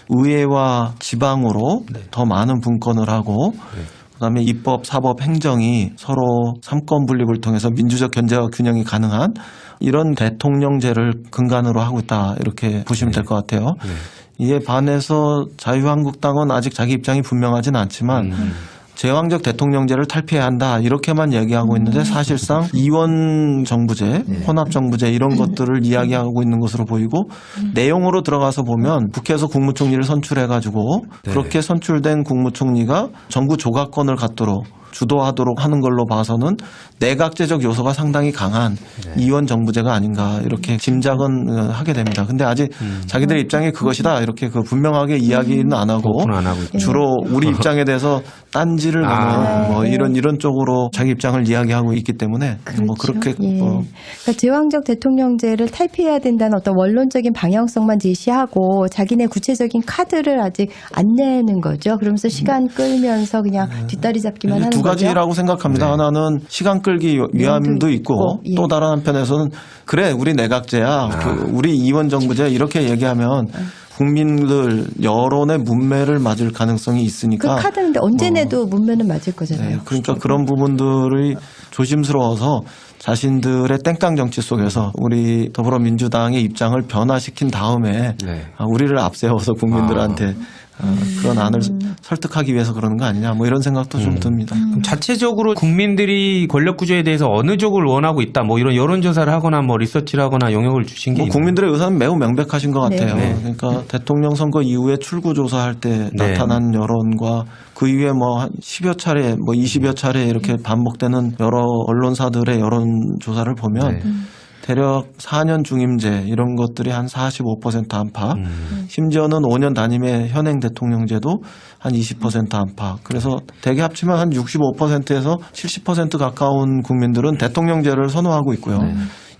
의회와 지방으로 더 많은 분권을 하고 그다음에 입법, 사법, 행정이 서로 삼권 분립을 통해서 민주적 견제와 균형이 가능한 이런 대통령제를 근간으로 하고 있다 이렇게 보시면 될 것 같아요. 이에 반해서 자유한국당은 아직 자기 입장이 분명하지는 않지만 제왕적 대통령제를 탈피해야 한다 이렇게만 얘기하고 있는데 사실상 이원 정부제, 혼합 정부제 이런 것들을 이야기하고 있는 것으로 보이고 내용으로 들어가서 보면 국회에서 국무총리를 선출해가지고 그렇게 선출된 국무총리가 정부 조각권을 갖도록 주도하도록 하는 걸로 봐서는 내각제적 요소가 상당히 강한 이원 정부제가 아닌가 이렇게 짐작은 하게 됩니다. 근데 아직 자기들의 입장이 그것이다 이렇게 그 분명하게 이야기는 안 하고 주로 우리 입장에 대해서 딴지를 거는 뭐 이런 쪽으로 자기 입장을 이야기하고 있기 때문에 뭐 그렇게 그러니까 제왕적 대통령제를 탈피해야 된다는 어떤 원론적인 방향성만 제시하고 자기네 구체적인 카드를 아직 안 내는 거죠. 그러면서 시간 끌면서 그냥 뒷다리 잡기만 하는 두 거죠. 가지라고 생각합니다. 하나는 시간 끌기 위함도 있고 또 다른 한편에서는 그래 우리 내각제야 우리 이원 정부제 이렇게 얘기하면 국민들 여론의 문매를 맞을 가능성이 있으니까 그 카드인데 언제 내도 문매는 맞을 거잖아요. 그러니까 그런 부분들이 조심스러워서 자신들의 땡깡 정치 속에서 우리 더불어민주당의 입장을 변화시킨 다음에 우리를 앞세워서 국민들한테 그런 안을 설득하기 위해서 그러는 거 아니냐 뭐 이런 생각도 좀 듭니다. 그럼 자체적으로 국민들이 권력구조에 대해서 어느 쪽을 원하고 있다 뭐 이런 여론조사를 하거나 뭐 리서치를 하거나 영역을 주신 게 국민들의 의사는 매우 명백하신 것 같아요. 그러니까 대통령 선거 이후에 출구조사할 때 나타난 여론과 그 이후에 뭐 한 10여 차례 뭐 20여 차례 이렇게 반복되는 여러 언론사들의 여론조사를 보면 대략 4년 중임제 이런 것들이 한 45% 안팎 심지어는 5년 단임의 현행 대통령제도 한 20% 안팎 그래서 대개 합치면 한 65%에서 70% 가까운 국민들은 대통령제를 선호하고 있고요.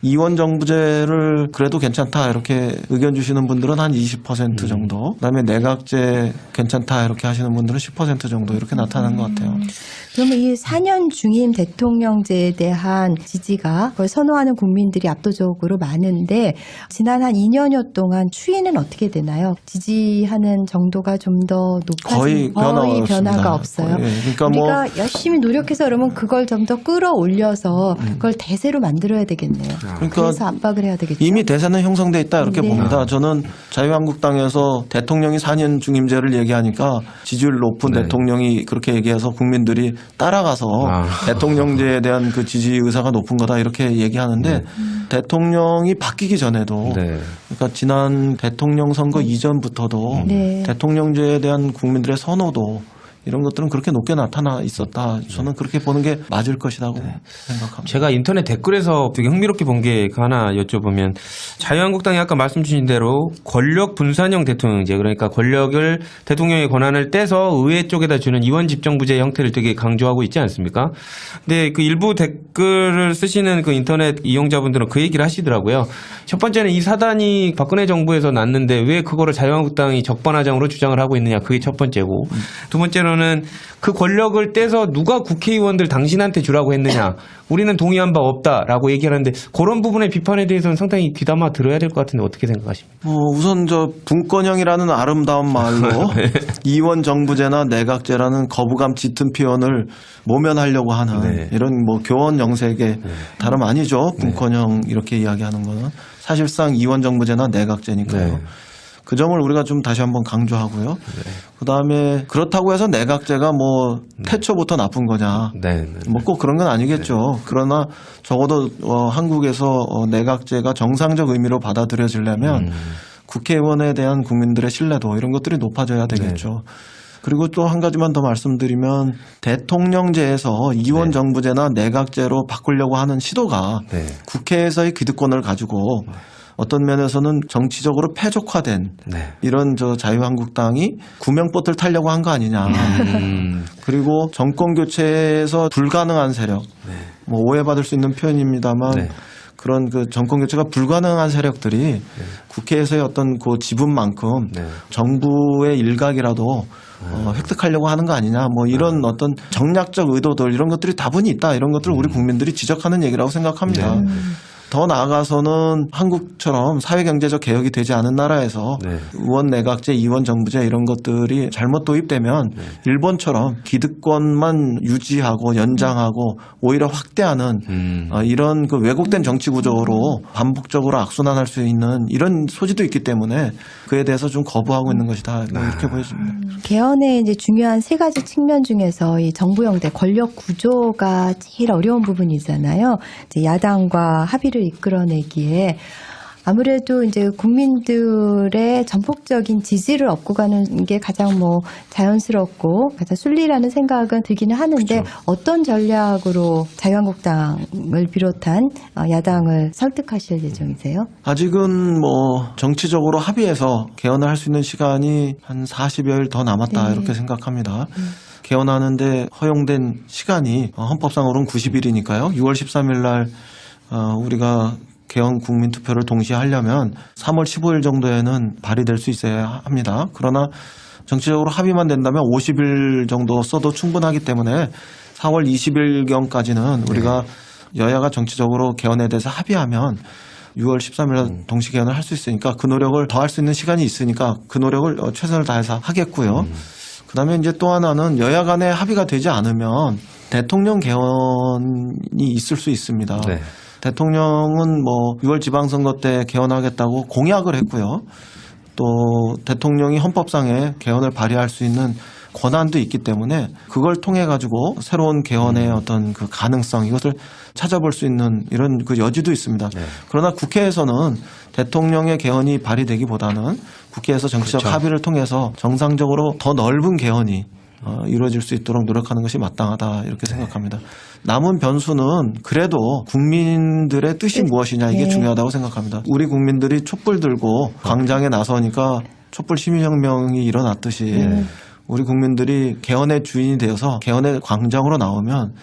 이원정부제를 그래도 괜찮다 이렇게 의견 주시는 분들은 한 20% 정도, 그다음에 내각제 괜찮다 이렇게 하시는 분들은 10% 정도 이렇게 나타나는 것 같아요. 그러면 이 4년 중임 대통령제에 대한 지지가 그걸 선호하는 국민들이 압도적으로 많은데 지난 한 2년여 동안 추이는 어떻게 되나요? 지지하는 정도가 좀 더 높아진 거의 변화가 없어요. 거의. 그러니까 우리가 열심히 노력해서 그러면 그걸 좀 더 끌어올려서 그걸 대세로 만들어야 되겠네요. 그러니까 그래서 압박을 해야 되겠죠. 이미 대세는 형성돼 있다 이렇게 네. 봅니다. 저는 자유한국당에서 대통령이 4년 중임제를 얘기하니까 지지율 높은 네. 대통령이 그렇게 얘기해서 국민들이 따라가서 대통령제에 대한 그 지지 의사가 높은 거다 이렇게 얘기하는데 대통령이 바뀌기 전에도 네. 그러니까 지난 대통령 선거 이전부터도 네. 대통령제에 대한 국민들의 선호도 이런 것들은 그렇게 높게 나타나 있었다. 저는 그렇게 보는 게 맞을 것이라고 생각합니다. 제가 인터넷 댓글에서 되게 흥미롭게 본 게 하나 여쭤보면 자유한국당이 아까 말씀 주신 대로 권력 분산형 대통령제, 그러니까 권력을 대통령의 권한을 떼서 의회 쪽에다 주는 이원 집정부제 형태를 되게 강조하고 있지 않습니까? 근데 그 일부 댓글을 쓰시는 그 인터넷 이용자분들은 그 얘기를 하시더라고요. 첫 번째는 이 사단이 박근혜 정부에서 났는데 왜 그거를 자유한국당이 적반하장으로 주장을 하고 있느냐, 그게 첫 번째고, 두 번째로는 그 권력을 떼서 누가 국회의원들 당신한테 주라고 했느냐, 우리는 동의한 바 없다라고 얘기하는데 그런 부분의 비판에 대해서는 상당히 귀담아 들어야 될 것 같은데 어떻게 생각하십니까? 우선 저 분권형이라는 아름다운 말로 이원 정부제나 내각제라는 거부감 짙은 표현을 모면하려고 하는 이런 뭐 교원 영색의 다름 아니죠. 분권형 이렇게 이야기하는 거는 사실상 이원 정부제나 내각제니까요. 그 점을 우리가 좀 다시 한번 강조하고요. 그다음에 그렇다고 해서 내각제가 뭐 태초부터 나쁜 거냐. 뭐 꼭 그런 건 아니겠죠. 그러나 적어도 한국에서 내각제가 정상적 의미로 받아들여지려면 국회의원에 대한 국민들의 신뢰도 이런 것들이 높아져야 되겠죠. 그리고 또 한 가지만 더 말씀드리면 대통령제에서 이원 정부제나 내각제로 바꾸려고 하는 시도가 국회에서의 기득권을 가지고 어떤 면에서는 정치적으로 패족화된 이런 저 자유한국당이 구명보트를 타려고 한 거 아니냐. 그리고 정권 교체에서 불가능한 세력, 뭐 오해받을 수 있는 표현입니다만 그런 그 정권 교체가 불가능한 세력들이 국회에서의 어떤 그 지분만큼 정부의 일각이라도 획득하려고 하는 거 아니냐. 뭐 이런 어떤 정략적 의도들 이런 것들이 다분히 있다. 이런 것들을 우리 국민들이 지적하는 얘기라고 생각합니다. 더 나아가서는 한국처럼 사회경제적 개혁이 되지 않은 나라에서 의원 내각제, 이원 정부제 이런 것들이 잘못 도입되면 일본처럼 기득권만 유지하고 연장하고 오히려 확대하는 이런 그 왜곡된 정치 구조로 반복적으로 악순환할 수 있는 이런 소지도 있기 때문에 그에 대해서 좀 거부하고 있는 것이다 이렇게 보여집니다. 개헌의 이제 중요한 세 가지 측면 중에서 이 정부형대 권력 구조가 제일 어려운 부분이잖아요. 이제 야당과 합의를 이끌어내기에 아무래도 이제 국민들의 전폭적인 지지를 얻고 가는 게 가장 뭐 자연스럽고 가장 순리라는 생각은 들기는 하는데 어떤 전략으로 자유한국당을 비롯한 야당을 설득하실 예정이세요? 아직은 뭐 정치적으로 합의해서 개헌을 할 수 있는 시간이 한 40여일 더 남았다 이렇게 생각합니다. 개헌하는데 허용된 시간이 헌법상으로는 90일이니까요. 6월 13일 날 우리가 개헌 국민투표를 동시에 하려면 3월 15일 정도에는 발의될 수 있어야 합니다. 그러나 정치적으로 합의만 된다면 50일 정도 써도 충분하기 때문에 4월 20일경까지는 우리가 여야가 정치적으로 개헌에 대해서 합의하면 6월 13일 동시 개헌을 할 수 있으니까 그 노력을 더 할 수 있는 시간이 있으니까 그 노력을 최선을 다해서 하겠고요. 그다음에 이제 또 하나는 여야 간에 합의가 되지 않으면 대통령 개헌이 있을 수 있습니다. 대통령은 뭐 6월 지방선거 때 개헌하겠다고 공약을 했고요. 또 대통령이 헌법상에 개헌을 발의할 수 있는 권한도 있기 때문에 그걸 통해 가지고 새로운 개헌의 어떤 그 가능성 이것을 찾아볼 수 있는 이런 그 여지도 있습니다. 그러나 국회에서는 대통령의 개헌이 발의되기보다는 국회에서 정치적 합의를 통해서 정상적으로 더 넓은 개헌이 이루어질 수 있도록 노력하는 것이 마땅하다 이렇게 생각합니다. 남은 변수는 그래도 국민들의 뜻이 무엇이냐 이게 중요하다고 생각합니다. 우리 국민들이 촛불 들고 광장에 나서니까 촛불 시민혁명이 일어났듯이 우리 국민들이 개헌의 주인이 되어서 개헌의 광장으로 나오면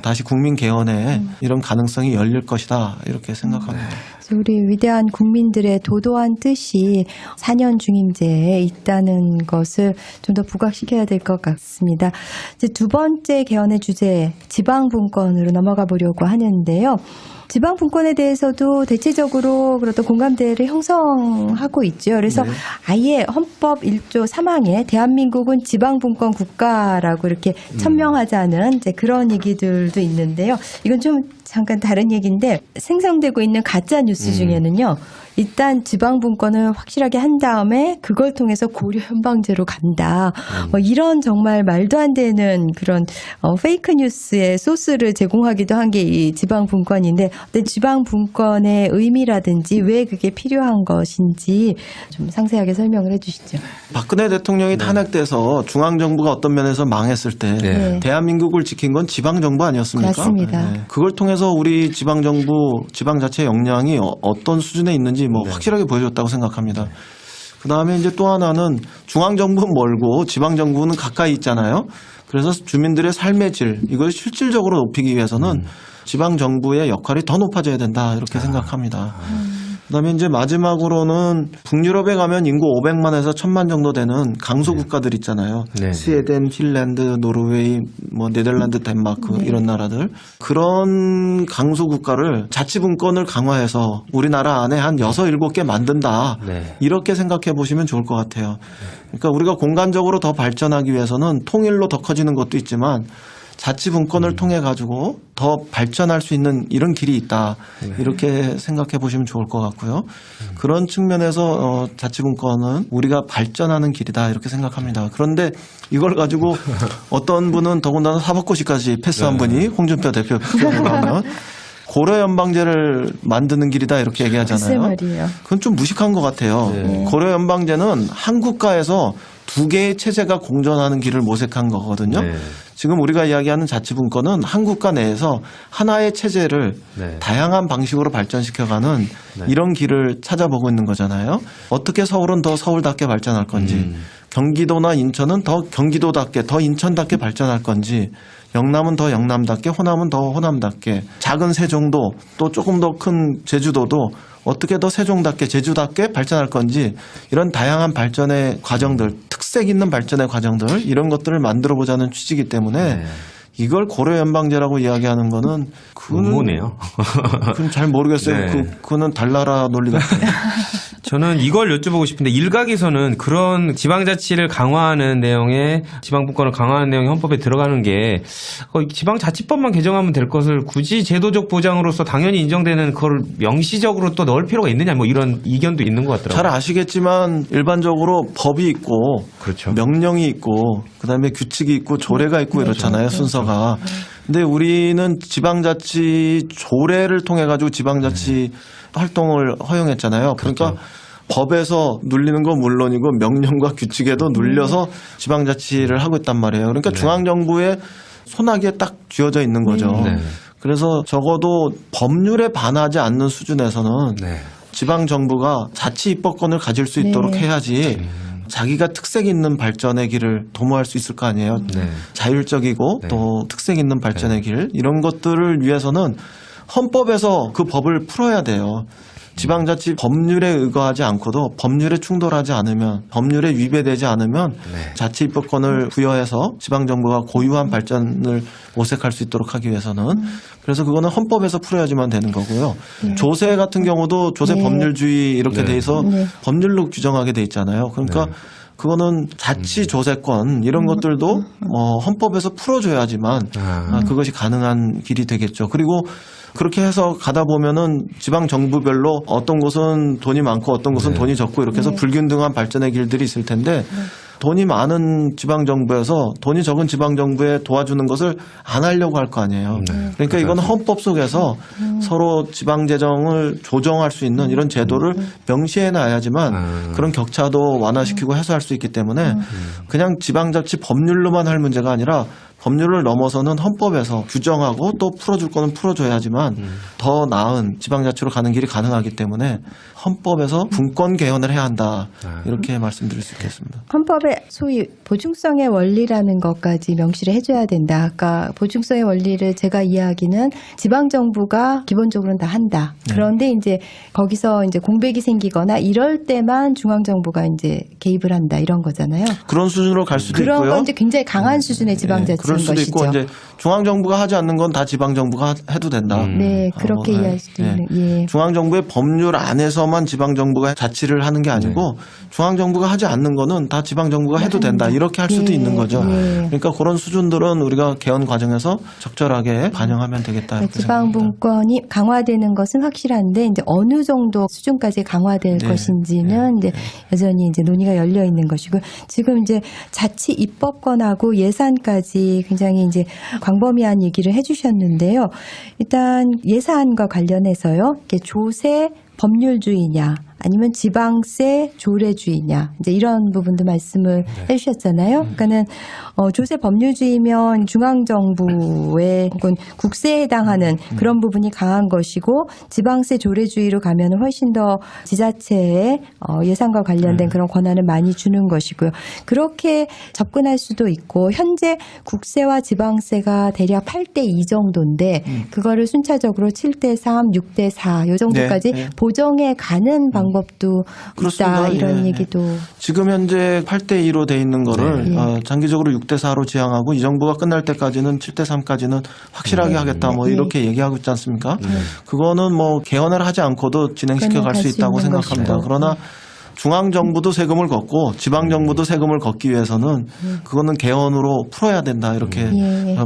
다시 국민 개헌에 이런 가능성이 열릴 것이다 이렇게 생각합니다. 우리 위대한 국민들의 도도한 뜻이 4년 중임제에 있다는 것을 좀 더 부각시켜야 될 것 같습니다. 이제 두 번째 개헌의 주제, 지방분권으로 넘어가 보려고 하는데요. 지방분권에 대해서도 대체적으로 그런 공감대를 형성하고 있죠. 그래서 아예 헌법 1조 3항에 대한민국은 지방분권 국가라고 이렇게 천명하자는 이제 그런 얘기들도 있는데요. 이건 좀 잠깐 다른 얘기인데 생성되고 있는 가짜 뉴스 중에는요. 일단 지방분권을 확실하게 한 다음에 그걸 통해서 고려 연방제로 간다. 이런 정말 말도 안 되는 그런 페이크 뉴스의 소스를 제공하기도 한 게 이 지방분권인데 지방분권의 의미라든지 왜 그게 필요한 것인지 좀 상세하게 설명을 해 주시죠. 박근혜 대통령이 탄핵돼서 중앙정부가 어떤 면에서 망했을 때 대한민국을 지킨 건 지방정부 아니었습니까? 맞습니다. 그걸 통해서 우리 지방정부, 지방자치 역량이 어떤 수준에 있는지 확실하게 보여줬다고 생각합니다. 그다음에 이제 또 하나는 중앙정부는 멀고 지방정부는 가까이 있잖아요. 그래서 주민들의 삶의 질, 이걸 실질적으로 높이기 위해서는 지방정부의 역할이 더 높아져야 된다 이렇게 생각합니다. 그다음에 이제 마지막으로는 북유럽에 가면 인구 500만에서 1000만 정도 되는 강소 국가들 있잖아요. 스웨덴, 핀란드, 노르웨이, 네덜란드, 덴마크 이런 나라들. 그런 강소 국가를 자치분권을 강화해서 우리나라 안에 한 6, 7개 만든다. 이렇게 생각해 보시면 좋을 것 같아요. 그러니까 우리가 공간적으로 더 발전하기 위해서는 통일로 더 커지는 것도 있지만 자치분권을 통해 가지고 더 발전할 수 있는 이런 길이 있다. 이렇게 생각해 보시면 좋을 것 같고요. 그런 측면에서 자치분권은 우리가 발전하는 길이다. 이렇게 생각합니다. 그런데 이걸 가지고 어떤 분은 더군다나 사법고시까지 패스한 분이 홍준표 대표 나오면 고려 연방제를 만드는 길이다 이렇게 얘기하잖아요. 글쎄 말이에요. 그건 좀 무식한 것 같아요. 고려 연방제는 한 국가에서 두 개의 체제가 공존하는 길을 모색한 거거든요. 지금 우리가 이야기하는 자치분권은 한 국가 내에서 하나의 체제를 다양한 방식으로 발전시켜가는 이런 길을 찾아보고 있는 거잖아요. 어떻게 서울은 더 서울답게 발전할 건지 경기도나 인천은 더 경기도답게 더 인천답게 발전할 건지 영남은 더 영남답게 호남은 더 호남답게 작은 세종도 또 조금 더 큰 제주도도 어떻게 더 세종답게 제주답게 발전할 건지 이런 다양한 발전의 과정들 특색 있는 발전의 과정들 이런 것들을 만들어 보자는 취지이기 때문에 이걸 고려 연방제라고 이야기하는 거는 음모네요. 그건 잘 모르겠어요. 그거는 달나라 논리 같아요. 저는 이걸 여쭤보고 싶은데 일각에서는 그런 지방자치를 강화하는 내용의 지방분권을 강화하는 내용이 헌법에 들어가는 게 지방자치법만 개정하면 될 것을 굳이 제도적 보장으로서 당연히 인정되는 그걸 명시적으로 또 넣을 필요가 있느냐 이런 이견도 있는 것 같더라고요. 잘 아시겠지만 일반적으로 법이 있고 명령이 있고 그다음에 규칙이 있고 조례가 있고 이렇잖아요. 순서가. 근데 우리는 지방자치 조례를 통해 가지고 지방자치 활동을 허용했잖아요. 그러니까 법에서 눌리는 건 물론이고 명령과 규칙에도 눌려서 지방자치를 하고 있단 말이에요. 그러니까 중앙정부의 손아귀에 딱 쥐어져 있는 거죠. 그래서 적어도 법률에 반하지 않는 수준에서는 지방정부가 자치 입법권을 가질 수 있도록 해야지 자기가 특색 있는 발전의 길을 도모할 수 있을 거 아니에요. 자율적이고 또 특색 있는 발전의 길 이런 것들을 위해서는 헌법에서 그 법을 풀어야 돼요. 지방자치 법률에 의거하지 않고도 법률에 충돌하지 않으면 법률에 위배되지 않으면 자치 입법권을 부여해서 지방정부가 고유한 발전을 모색할 수 있도록 하기 위해서는 그래서 그거는 헌법에서 풀어야지만 되는 거고요. 조세 같은 경우도 조세 법률주의 이렇게 돼 있어 법률로 규정하게 돼 있잖아요. 그러니까 그거는 자치 조세권 이런 것들도 헌법에서 풀어줘야지만 그것이 가능한 길이 되겠죠. 그리고 그렇게 해서 가다 보면은 지방 정부별로 어떤 곳은 돈이 많고 어떤 곳은 돈이 적고 이렇게 해서 불균등한 발전의 길들이 있을 텐데 돈이 많은 지방 정부에서 돈이 적은 지방 정부에 도와주는 것을 안 하려고 할 거 아니에요. 그러니까 이건 헌법 속에서 서로 지방 재정을 조정할 수 있는 이런 제도를 명시해 놔야지만 그런 격차도 완화시키고 해소할 수 있기 때문에 그냥 지방자치 법률로만 할 문제가 아니라 법률을 넘어서는 헌법에서 규정하고 또 풀어줄 거는 풀어줘야지만 더 나은 지방자치로 가는 길이 가능하기 때문에 헌법에서 분권 개헌을 해야 한다. 이렇게 말씀드릴 수 있겠습니다. 헌법에 소위 보충성의 원리라는 것까지 명시를 해줘야 된다. 아까 보충성의 원리를 제가 이야기는 지방정부가 기본적으로는 다 한다. 그런데 이제 거기서 이제 공백이 생기거나 이럴 때만 중앙정부가 이제 개입을 한다. 이런 거잖아요. 그런 수준으로 갈 수도 그런 있고요. 건 이제 굉장히 강한 수준의 지방자치인 그럴 수도 것이죠. 있고 이제 중앙정부가 하지 않는 건 다 지방정부가 해도 된다. 네, 그렇게 이해할 수도 있는. 예. 중앙정부의 법률 안에서만 지방정부가 자치를 하는 게 아니고 중앙정부가 하지 않는 거는 다 지방정부가 해도 된다. 이렇게 할 수도 있는 거죠. 그러니까 그런 수준들은 우리가 개헌 과정에서 적절하게 반영하면 되겠다. 이렇게 지방분권이 강화되는 것은 확실한데 이제 어느 정도 수준까지 강화될 것인지는 이제 여전히 이제 논의가 열려 있는 것이고 지금 이제 자치 입법권하고 예산까지 굉장히 이제 광범위한 얘기를 해주셨는데요. 일단 예산과 관련해서요. 이게 조세 법률주의냐 아니면 지방세 조례주의냐 이제 이런 부분도 말씀을 해주셨잖아요. 그러니까는 조세 법률주의면 중앙정부의 혹은 국세에 해당하는 그런 부분이 강한 것이고 지방세 조례주의로 가면 훨씬 더 지자체의 예산과 관련된 그런 권한을 많이 주는 것이고요. 그렇게 접근할 수도 있고 현재 국세와 지방세가 대략 8대2 정도인데 그거를 순차적으로 7대3, 6대4 요 정도까지 보정해 가는 방법도 그렇습니다. 있다 이런 얘기도. 지금 현재 8대2로 돼 있는 거를 장기적으로 6대4로 지향하고 이 정부가 끝날 때까지는 7대3까지는 확실하게 하겠다 뭐 이렇게 얘기하고 있지 않습니까? 그거는 뭐 개헌을 하지 않고도 진행시켜 갈 수 있다고 생각합니다. 것이고. 그러나 중앙정부도 세금을 걷고 지방정부도 세금을 걷기 위해서는 그거는 개헌으로 풀어야 된다 이렇게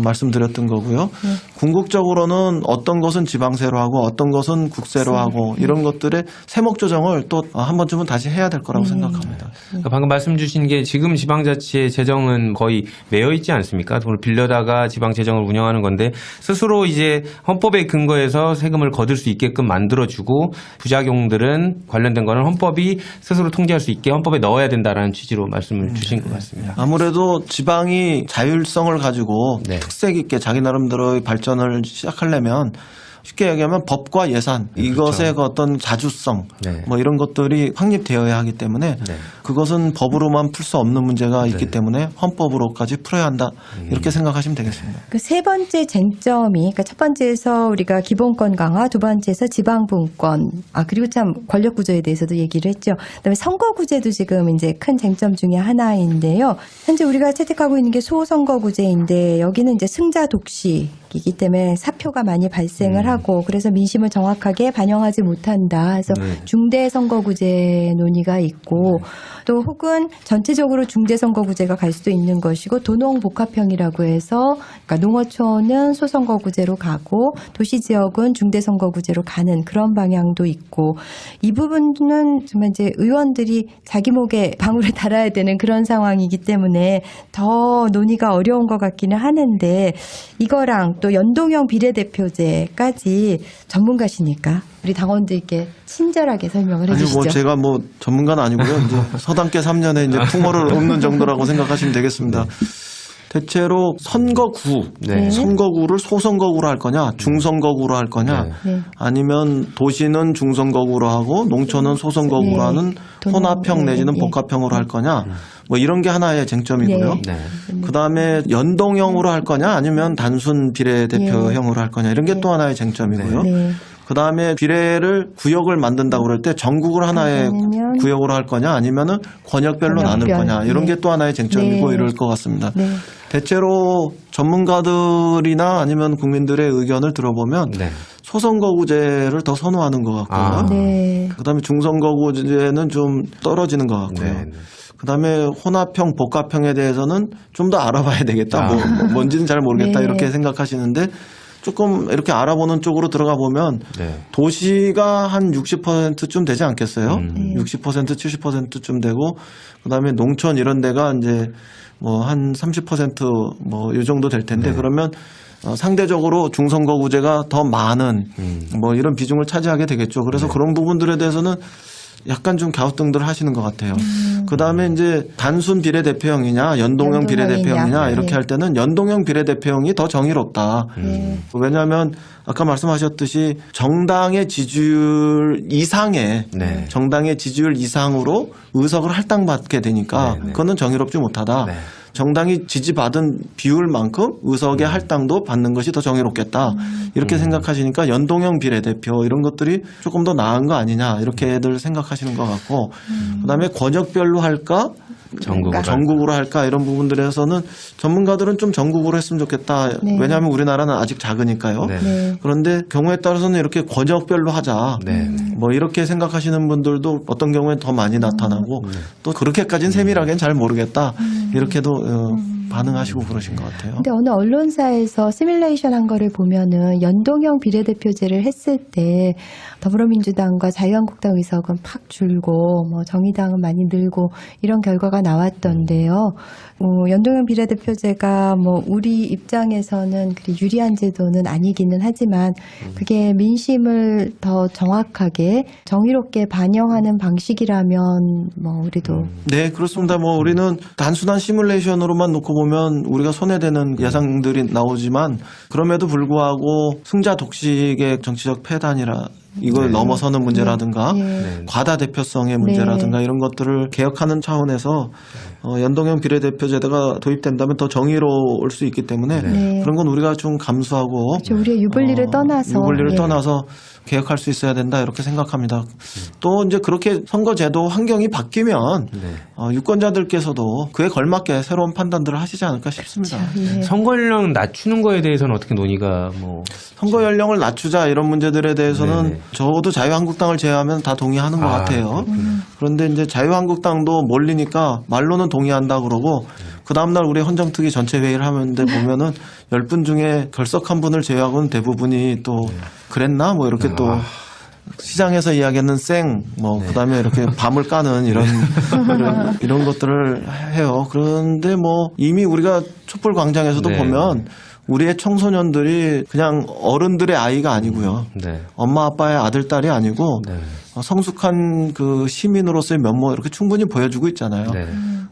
말씀드렸던 거고요. 궁극적으로는 어떤 것은 지방세로 하고 어떤 것은 국세로 하고 이런 것들의 세목 조정을 또 한 번쯤은 다시 해야 될 거라고 생각합니다. 그러니까 방금 말씀 주신 게 지금 지방자치의 재정은 거의 매여 있지 않습니까? 돈을 빌려다가 지방재정을 운영하는 건데 스스로 이제 헌법에 근거해서 세금을 거둘 수 있게끔 만들어주고 부작용들은 관련된 거는 헌법이 스스로 통제할 수 있게 헌법에 넣어야 된다라는 취지로 말씀을 주신 것 같습니다. 아무래도 지방이 자율성을 가지고 특색 있게 자기 나름대로의 발전을 시작하려면 쉽게 얘기하면 법과 예산 이것의 그 어떤 자주성 뭐 이런 것들이 확립되어야 하기 때문에 그것은 법으로만 풀 수 없는 문제가 있기 때문에 헌법으로까지 풀어야 한다 이렇게 생각하시면 되겠습니다. 그 세 번째 쟁점이 그러니까 첫 번째에서 우리가 기본권 강화, 두 번째에서 지방분권, 그리고 참 권력 구조에 대해서도 얘기를 했죠. 그다음에 선거구제도 지금 이제 큰 쟁점 중에 하나인데요. 현재 우리가 채택하고 있는 게 소선거구제인데 여기는 이제 승자 독식이기 때문에 사표가 많이 발생을 하고 그래서 민심을 정확하게 반영하지 못한다. 그래서 중대선거구제 논의가 있고 또 혹은 전체적으로 중대선거구제가 갈 수도 있는 것이고 도농복합형이라고 해서 그러니까 농어촌은 소선거구제로 가고 도시지역은 중대선거구제로 가는 그런 방향도 있고 이 부분은 정말 이제 의원들이 자기 목에 방울을 달아야 되는 그런 상황이기 때문에 더 논의가 어려운 것 같기는 하는데 이거랑 또 연동형 비례대표제까지 전문가시니까 우리 당원들께 친절하게 설명을 해주시죠. 아니 제가 전문가는 아니고요. 이제 서당계 3년에 이제 풍어를 읊는 정도라고 생각하시면 되겠습니다. 대체로 선거구, 선거구를 소선거구로 할 거냐, 중선거구로 할 거냐, 아니면 도시는 중선거구로 하고 농촌은 소선거구로 하는 혼합형 내지는 복합형으로 할 거냐, 뭐 이런 게 하나의 쟁점이고요. 그다음에 연동형으로 할 거냐, 아니면 단순 비례대표형으로 할 거냐, 이런 게 또 하나의 쟁점이고요. 그다음에 비례를 구역을 만든다고 그럴 때 전국을 하나의 구역으로 할 거냐 아니면은 권역별로 나눌 거냐 이런 게 또 하나의 쟁점이고 이럴 것 같습니다. 대체로 전문가들이나 아니면 국민들의 의견을 들어보면 소선거구제를 더 선호하는 것 같고요. 그다음에 중선거구제는 좀 떨어지는 것 같고요. 그다음에 혼합형, 복합형에 대해서는 좀 더 알아봐야 되겠다. 뭔지는 잘 모르겠다 이렇게 생각하시는데 조금 이렇게 알아보는 쪽으로 들어가 보면 도시가 한 60%쯤 되지 않겠어요? 60%, 70%쯤 되고 그다음에 농촌 이런 데가 이제 뭐 한 30% 뭐 이 정도 될 텐데 그러면 상대적으로 중선거구제가 더 많은 뭐 이런 비중을 차지하게 되겠죠. 그래서 그런 부분들에 대해서는 약간 좀 갸우뚱들 하시는 것 같아요. 그다음에 이제 단순 비례대표형이냐 연동형 비례대표형이냐 이렇게 할 때는 연동형 비례대표형이 더 정의롭다. 왜냐하면 아까 말씀하셨듯이 정당의 지지율 이상의 네. 정당의 지지율 이상으로 의석을 할당받게 되니까 네, 네. 그거는 정의롭지 못하다. 네. 정당이 지지받은 비율만큼 의석의 할당도 받는 것이 더 정의롭겠다. 이렇게 생각하시니까 연동형 비례대표 이런 것들이 조금 더 나은 거 아니냐 이렇게들 생각하시는 것 같고 그다음에 권역별로 할까? 전국으로 할까 이런 부분들에서는 전문가들은 좀 전국으로 했으면 좋겠다. 네. 왜냐하면 우리나라는 아직 작으니까요. 네. 네. 그런데 경우에 따라서는 이렇게 권역별로 하자. 네. 뭐 이렇게 생각하시는 분들도 어떤 경우에 더 많이 나타나고 또 그렇게까지는 세밀하게는 잘 모르겠다. 이렇게도 반응하시고 그러신 것 같아요. 근데 어느 언론사에서 시뮬레이션 한 거를 보면은 연동형 비례대표제를 했을 때 더불어민주당과 자유한국당 의석은 팍 줄고 뭐 정의당은 많이 늘고 이런 결과가 나왔던데요. 연동형 비례대표제가 뭐 우리 입장에서는 그리 유리한 제도는 아니기는 하지만 그게 민심을 더 정확하게 정의롭게 반영하는 방식이라면 뭐 우리도 네, 그렇습니다. 뭐 우리는 단순한 시뮬레이션으로만 놓고 보면 우리가 손해되는 예상들이 나오지만 그럼에도 불구하고 승자 독식의 정치적 패단이라 이걸 네. 넘어서는 문제라든가 네. 과다 대표성의 문제라든가 이런 것들을 개혁하는 차원에서 연동형 비례대표제도가 도입된다면 더 정의로울 수 있기 때문에 네. 그런 건 우리가 좀 감수하고 그렇죠. 우리의 유불리를 떠나서 유불리를 예. 떠나서 개혁할 수 있어야 된다 이렇게 생각합니다. 또 이제 그렇게 선거제도 환경이 바뀌면 유권자들께서도 그에 걸맞게 새로운 판단들을 하시지 않을까 싶습니다. 예. 선거 연령 낮추는 거에 대해서는 어떻게 논의가 뭐 선거 연령을 낮추자 이런 문제들에 대해서는 네네. 적어도 자유한국당을 제외하면 다 동의하는 것 같아요. 그런데 이제 자유한국당도 몰리니까 말로는 동의한다 그러고 그 다음날 우리 헌정특위 전체 회의를 하는데 보면은 10분 중에 결석한 분을 제외하고는 대부분이 또 그랬나 뭐 이렇게 또 시장에서 이야기하는 그다음에 이렇게 밤을 까는 이런 것들을 해요. 그런데 뭐 이미 우리가 촛불 광장에서도 네. 보면 우리의 청소년들이 그냥 어른들의 아이가 아니고요. 네. 엄마 아빠의 아들 딸이 아니고 네. 성숙한 그 시민으로서의 면모 이렇게 충분히 보여주고 있잖아요. 네.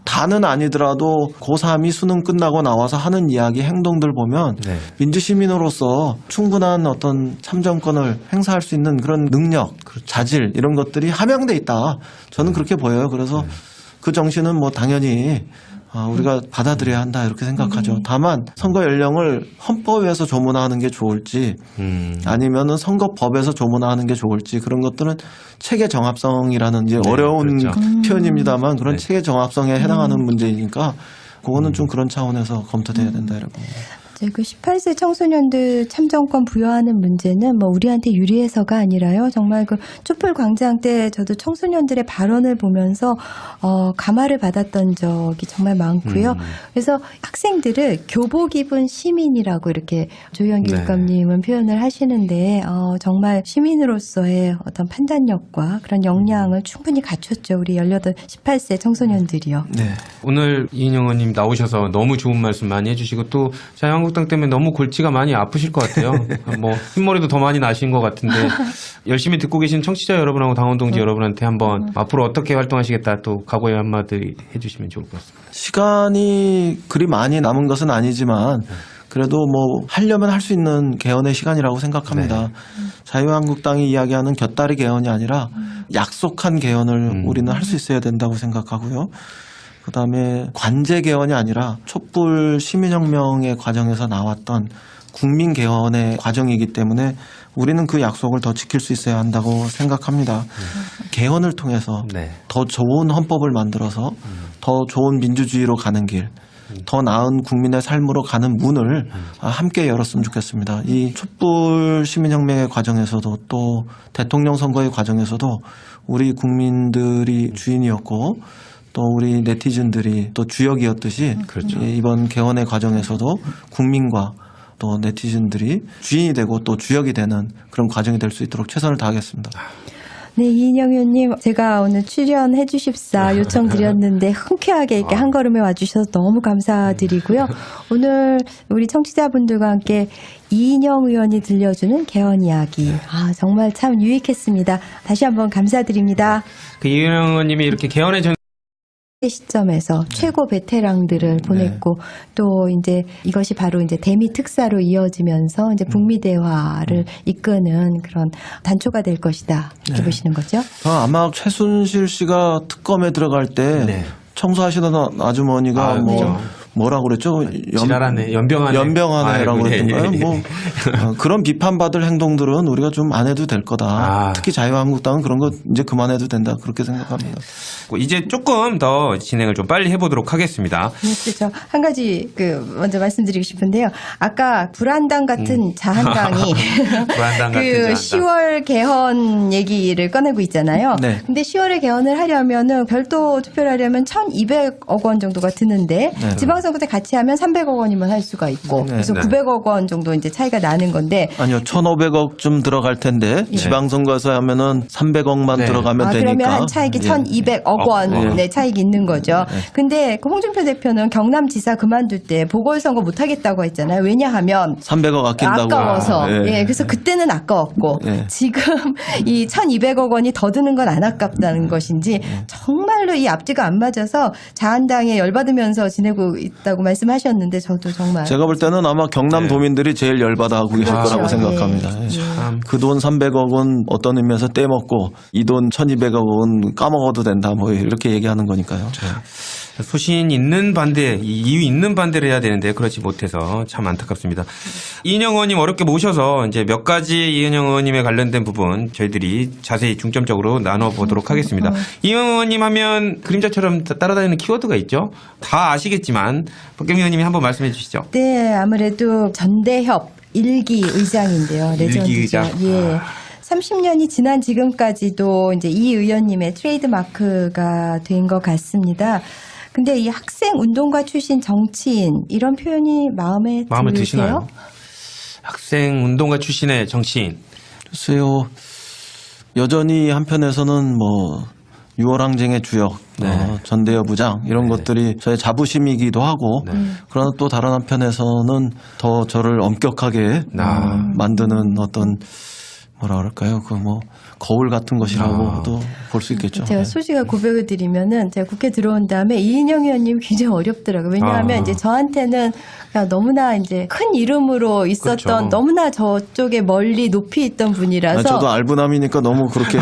다는 아니더라도 고3이 수능 끝나고 나와서 하는 이야기 행동들 보면 네. 민주시민으로서 충분한 어떤 참정권을 행사할 수 있는 그런 능력, 자질 이런 것들이 함양돼 있다. 저는 그렇게 보여요. 그래서 그 정신은 뭐 당연히 우리가 받아들여야 한다 이렇게 생각하죠. 다만 선거 연령을 헌법에서 조문화하는 게 좋을지 아니면은 선거법에서 조문화하는 게 좋을지 그런 것들은 체계 정합성이라는 이제 네, 어려운 그렇죠. 표현입니다만 그런 네. 체계 정합성에 해당하는 문제이니까 그거는 좀 그런 차원에서 검토돼야 된다 이런 겁니다. 그 18세 청소년들 참정권 부여하는 문제는 뭐 우리한테 유리해서가 아니라요. 정말 그 촛불 광장 때 저도 청소년들의 발언을 보면서 감화를 받았던 적이 정말 많고요. 그래서 학생들을 교복 입은 시민이라고 이렇게 조희연 네. 교육감님은 표현을 하시는데 정말 시민으로서의 어떤 판단력과 그런 역량을 충분히 갖췄죠. 우리 18, 18세 청소년들이요. 네. 오늘 이인영 의원님 나오셔서 너무 좋은 말씀 많이 해주시고 또 자유한국당 때문에 너무 골치가 많이 아프실 것 같아요. 뭐 흰머리도 더 많이 나신 것 같은데 열심히 듣고 계신 청취자 여러분하고 당원 동지 여러분한테 한번 앞으로 어떻게 활동하시겠다 또 각오의 한마디 해주시면 좋을 것 같습니다. 시간이 그리 많이 남은 것은 아니지만 그래도 뭐 하려면 할 수 있는 개헌의 시간이라고 생각합니다. 자유한국당이 이야기하는 곁다리 개헌이 아니라 약속한 개헌을 우리는 할 수 있어야 된다고 생각하고요. 그다음에 관제 개헌이 아니라 촛불 시민혁명의 과정에서 나왔던 국민 개헌의 과정이기 때문에 우리는 그 약속을 더 지킬 수 있어야 한다고 생각합니다. 개헌을 통해서 네. 더 좋은 헌법을 만들어서 더 좋은 민주주의로 가는 길, 더 나은 국민의 삶으로 가는 문을 함께 열었으면 좋겠습니다. 이 촛불 시민혁명의 과정에서도 또 대통령 선거의 과정에서도 우리 국민들이 주인이었고 또 우리 네티즌들이 또 주역이었듯이 그렇죠. 이번 개헌의 과정에서도 국민과 또 네티즌들이 주인이 되고 또 주역이 되는 그런 과정이 될 수 있도록 최선을 다하겠습니다. 네, 이인영 의원님, 제가 오늘 출연해 주십사 요청드렸는데 흔쾌하게 이렇게 한 걸음에 와주셔서 너무 감사드리고요. 오늘 우리 청취자분들과 함께 이인영 의원이 들려주는 개헌 이야기. 정말 참 유익했습니다. 다시 한번 감사드립니다. 그 이인영 의원님이 이렇게 개헌의 전 시점에서 최고 베테랑들을 보냈고 또 이제 이것이 바로 이제 대미 특사로 이어지면서 이제 북미 대화를 이끄는 그런 단초가 될 것이다 이렇게 보시는 거죠? 아마 최순실 씨가 특검에 들어갈 때 네. 청소하시던 아주머니가 뭐라고 그랬죠? 지랄하네, 연병하네라고 아이고, 그랬던가요? 뭐 그런 비판받을 행동들은 우리가 좀 안 해도 될 거다. 특히 자유한국당은 그런 거 이제 그만해도 된다 그렇게 생각합니다. 이제 조금 더 진행을 좀 빨리 해보도록 하겠습니다. 그렇죠. 한 가지 먼저 말씀드리고 싶은데요. 아까 불안당 같은 자한당이 불안당 같은 그 자한당. 10월 개헌 얘기를 꺼내고 있잖아요. 네. 근데 10월에 개헌을 하려면은 별도 투표를 하려면 1,200억 원 정도가 드는데 네. 지방선거 때 같이 하면 300억 원이면 할 수가 있고 네. 그래서 네. 900억 원 정도 이제 차이가 나는 건데 아니요, 1,500억쯤 들어갈 텐데 지방선거에서 하면은 300억만 네. 들어가면 되니까. 그러면 한 차익이 1,200억 원의 차익이 있는 거죠. 근데 그 홍준표 대표는 경남지사 그만둘 때 보궐선거 못 하겠다고 했잖아요. 왜냐하면 300억 아낀다고. 아까워서. 네. 예, 그래서 그때는 아까웠고 네. 지금 이 1,200억 원이 더 드는 건 안 아깝다는 것인지 정말로 이 앞뒤가 안 맞아서 자한당에 열받으면서 지내고 있다고 말씀하셨는데 저도 정말 제가 볼 때는 아마 경남도민들이 제일 열받아하고 계실 그렇죠. 거라고 생각합니다. 예. 그 돈 300억은 어떤 의미에서 떼먹고 이 돈 1,200억은 까먹어도 된다 뭐 이렇게 얘기하는 거니까요. 소신 있는 반대, 이유 있는 반대를 해야 되는데 그렇지 못해서 참 안타깝습니다. 이인영 의원님 어렵게 모셔서 이제 몇 가지 이인영 의원님에 관련된 부분 저희들이 자세히 중점적으로 나눠보도록 하겠습니다. 이인영 의원님 하면 그림자처럼 따라다니는 키워드가 있죠. 다 아시겠지만 박경민 의원님이 한번 말씀해 주시죠. 네, 아무래도 전대협 일기 의장인데요. 레전드죠. 일기 의장. 예. 30년이 지난 지금까지도 이제 이 의원님의 트레이드 마크가 된 것 같습니다. 근데 이 학생 운동가 출신 정치인 이런 표현이 마음에 마음에 드세요? 드시나요? 학생 운동가 출신의 정치인. 글쎄요. 여전히 한편에서는 뭐 6월 항쟁의 주역, 전대협 부장 이런 것들이 저의 자부심이기도 하고 그러나 또 다른 한편에서는 더 저를 엄격하게 만드는 어떤 뭐라 그럴까요? 그 뭐 거울 같은 것이라고도 볼 수 있겠죠. 제가 솔직하게 고백을 드리면은 제가 국회 들어온 다음에 이인영 의원님 굉장히 어렵더라고요. 왜냐하면 이제 저한테는 그냥 너무나 이제 큰 이름으로 있었던 그렇죠. 너무나 저쪽에 멀리 높이 있던 분이라서 저도 알부남이니까 너무 그렇게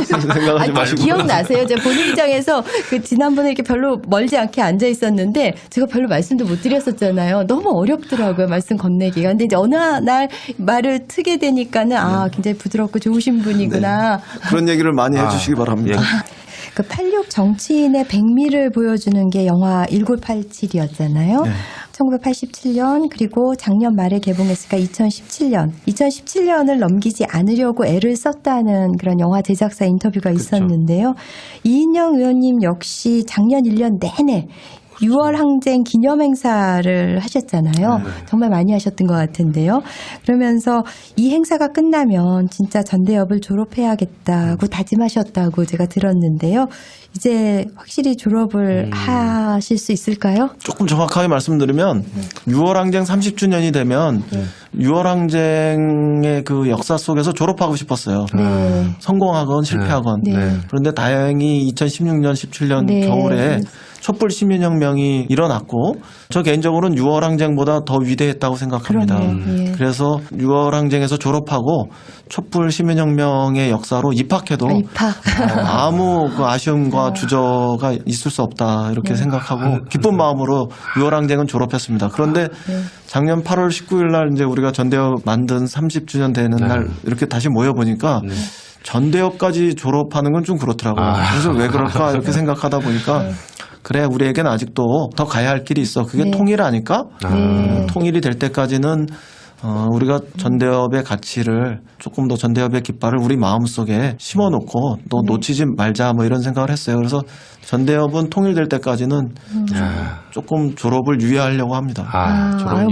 생각하지 마시고. 기억나세요? 제가 본인장에서 그 지난번에 이렇게 별로 멀지 않게 앉아 있었는데 제가 별로 말씀도 못 드렸었잖아요. 너무 어렵더라고요. 말씀 건네기가. 근데 이제 어느 날 말을 트게 되니까는 굉장히 부드럽고 좋으신 분이구나. 그런 얘기를 많이 해주시기 바랍니다. 그 86 정치인의 백미를 보여주는 게 영화 1987이었잖아요. 1987년 그리고 작년 말에 개봉했으니까 2017년. 2017년을 넘기지 않으려고 애를 썼다는 그런 영화 제작사 인터뷰가 있었는데요. 이인영 의원님 역시 작년 1년 내내 6월 항쟁 기념행사를 하셨잖아요. 정말 많이 하셨던 것 같은데요. 그러면서 이 행사가 끝나면 진짜 전대협을 졸업해야겠다고 다짐하셨다고 제가 들었는데요. 이제 확실히 졸업을 하실 수 있을까요? 조금 정확하게 말씀드리면 6월 항쟁 30주년이 되면 6월 항쟁의 그 역사 속에서 졸업하고 싶었어요. 성공하건 실패하건. 그런데 다행히 2016년, 17년 겨울에 촛불 시민혁명이 일어났고 저 개인적으로는 6월 항쟁보다 더 위대했다고 생각합니다. 그래서 6월 항쟁에서 졸업하고 촛불 시민혁명의 역사로 입학해도 아무 그 아쉬움과 주저가 있을 수 없다 이렇게 생각하고 기쁜 마음으로 6월 항쟁은 졸업했습니다. 그런데 작년 8월 19일 날 이제 우리가 전대협 만든 30주년 되는 날 이렇게 다시 모여 보니까 전대협까지 졸업하는 건 좀 그렇더라고요. 그래서 왜 그럴까 이렇게 생각하다 보니까 그래 우리에게는 아직도 더 가야 할 길이 있어. 그게 통일 아닐까? 통일이 될 때까지는 우리가 전대협의 가치를 조금 더 전대협의 깃발을 우리 마음속에 심어놓고 또 놓치지 말자 뭐 이런 생각을 했어요. 그래서 전대협은 통일될 때까지는 조금 졸업을 유예하려고 합니다.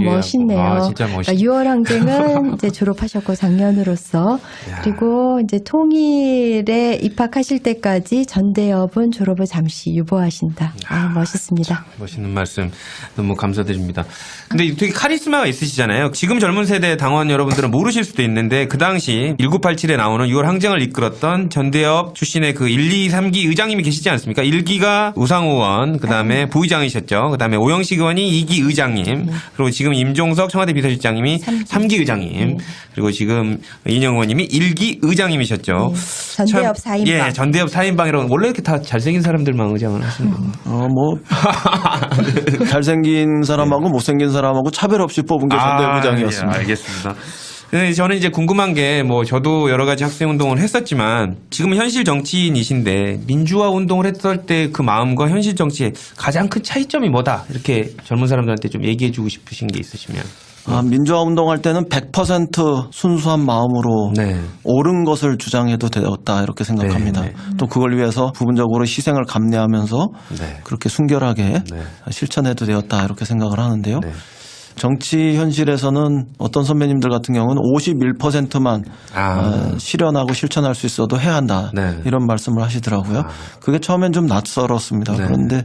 멋있네요. 진짜 멋있다. 그러니까 6월 항쟁은 이제 졸업하셨고 작년으로서 그리고 이제 통일에 입학하실 때까지 전대협은 졸업을 잠시 유보하신다. 멋있습니다. 멋있는 말씀 너무 감사드립니다. 근데 되게 카리스마가 있으시잖아요. 지금 젊은 젊은 세대 당원 여러분들은 모르실 수도 있는데 그 당시 1987에 나오는 6월 항쟁을 이끌었던 전대협 출신의 그 1, 2, 3기 의장님이 계시지 않습니까? 1기가 우상호 의원, 그다음에 부의장이셨죠. 그다음에 오영식 의원이 2기 의장님, 그리고 지금 임종석 청와대 비서실장님이 3기 의장님, 그리고 지금 이인영 의원님이 1기 의장님이셨죠. 전대협 참, 4인방. 예, 전대협 4인방이라고 원래 이렇게 다 잘생긴 사람들만 의장을 하시는 거예요. 잘생긴 사람하고 못생긴 사람하고 차별 없이 뽑은 게 전대협 의장이었습니다. 예, 알겠습니다. 근데 저는 이제 궁금한 게 뭐 저도 여러 가지 학생 운동을 했었지만 지금은 현실 정치인이신데 민주화 운동을 했을 때 그 마음과 현실 정치의 가장 큰 차이점이 뭐다 이렇게 젊은 사람들한테 좀 얘기해주고 싶으신 게 있으시면. 민주화 운동할 때는 100% 순수한 마음으로 네. 옳은 것을 주장해도 되었다 이렇게 생각합니다. 네, 또 그걸 위해서 부분적으로 희생을 감내하면서 네. 그렇게 순결하게 네. 실천해도 되었다 이렇게 생각을 하는데요. 네. 정치 현실에서는 어떤 선배님들 같은 경우는 51%만 실현하고 실천할 수 있어도 해야 한다 네. 이런 말씀을 하시더라고요. 그게 처음엔 좀 낯설었습니다. 네. 그런데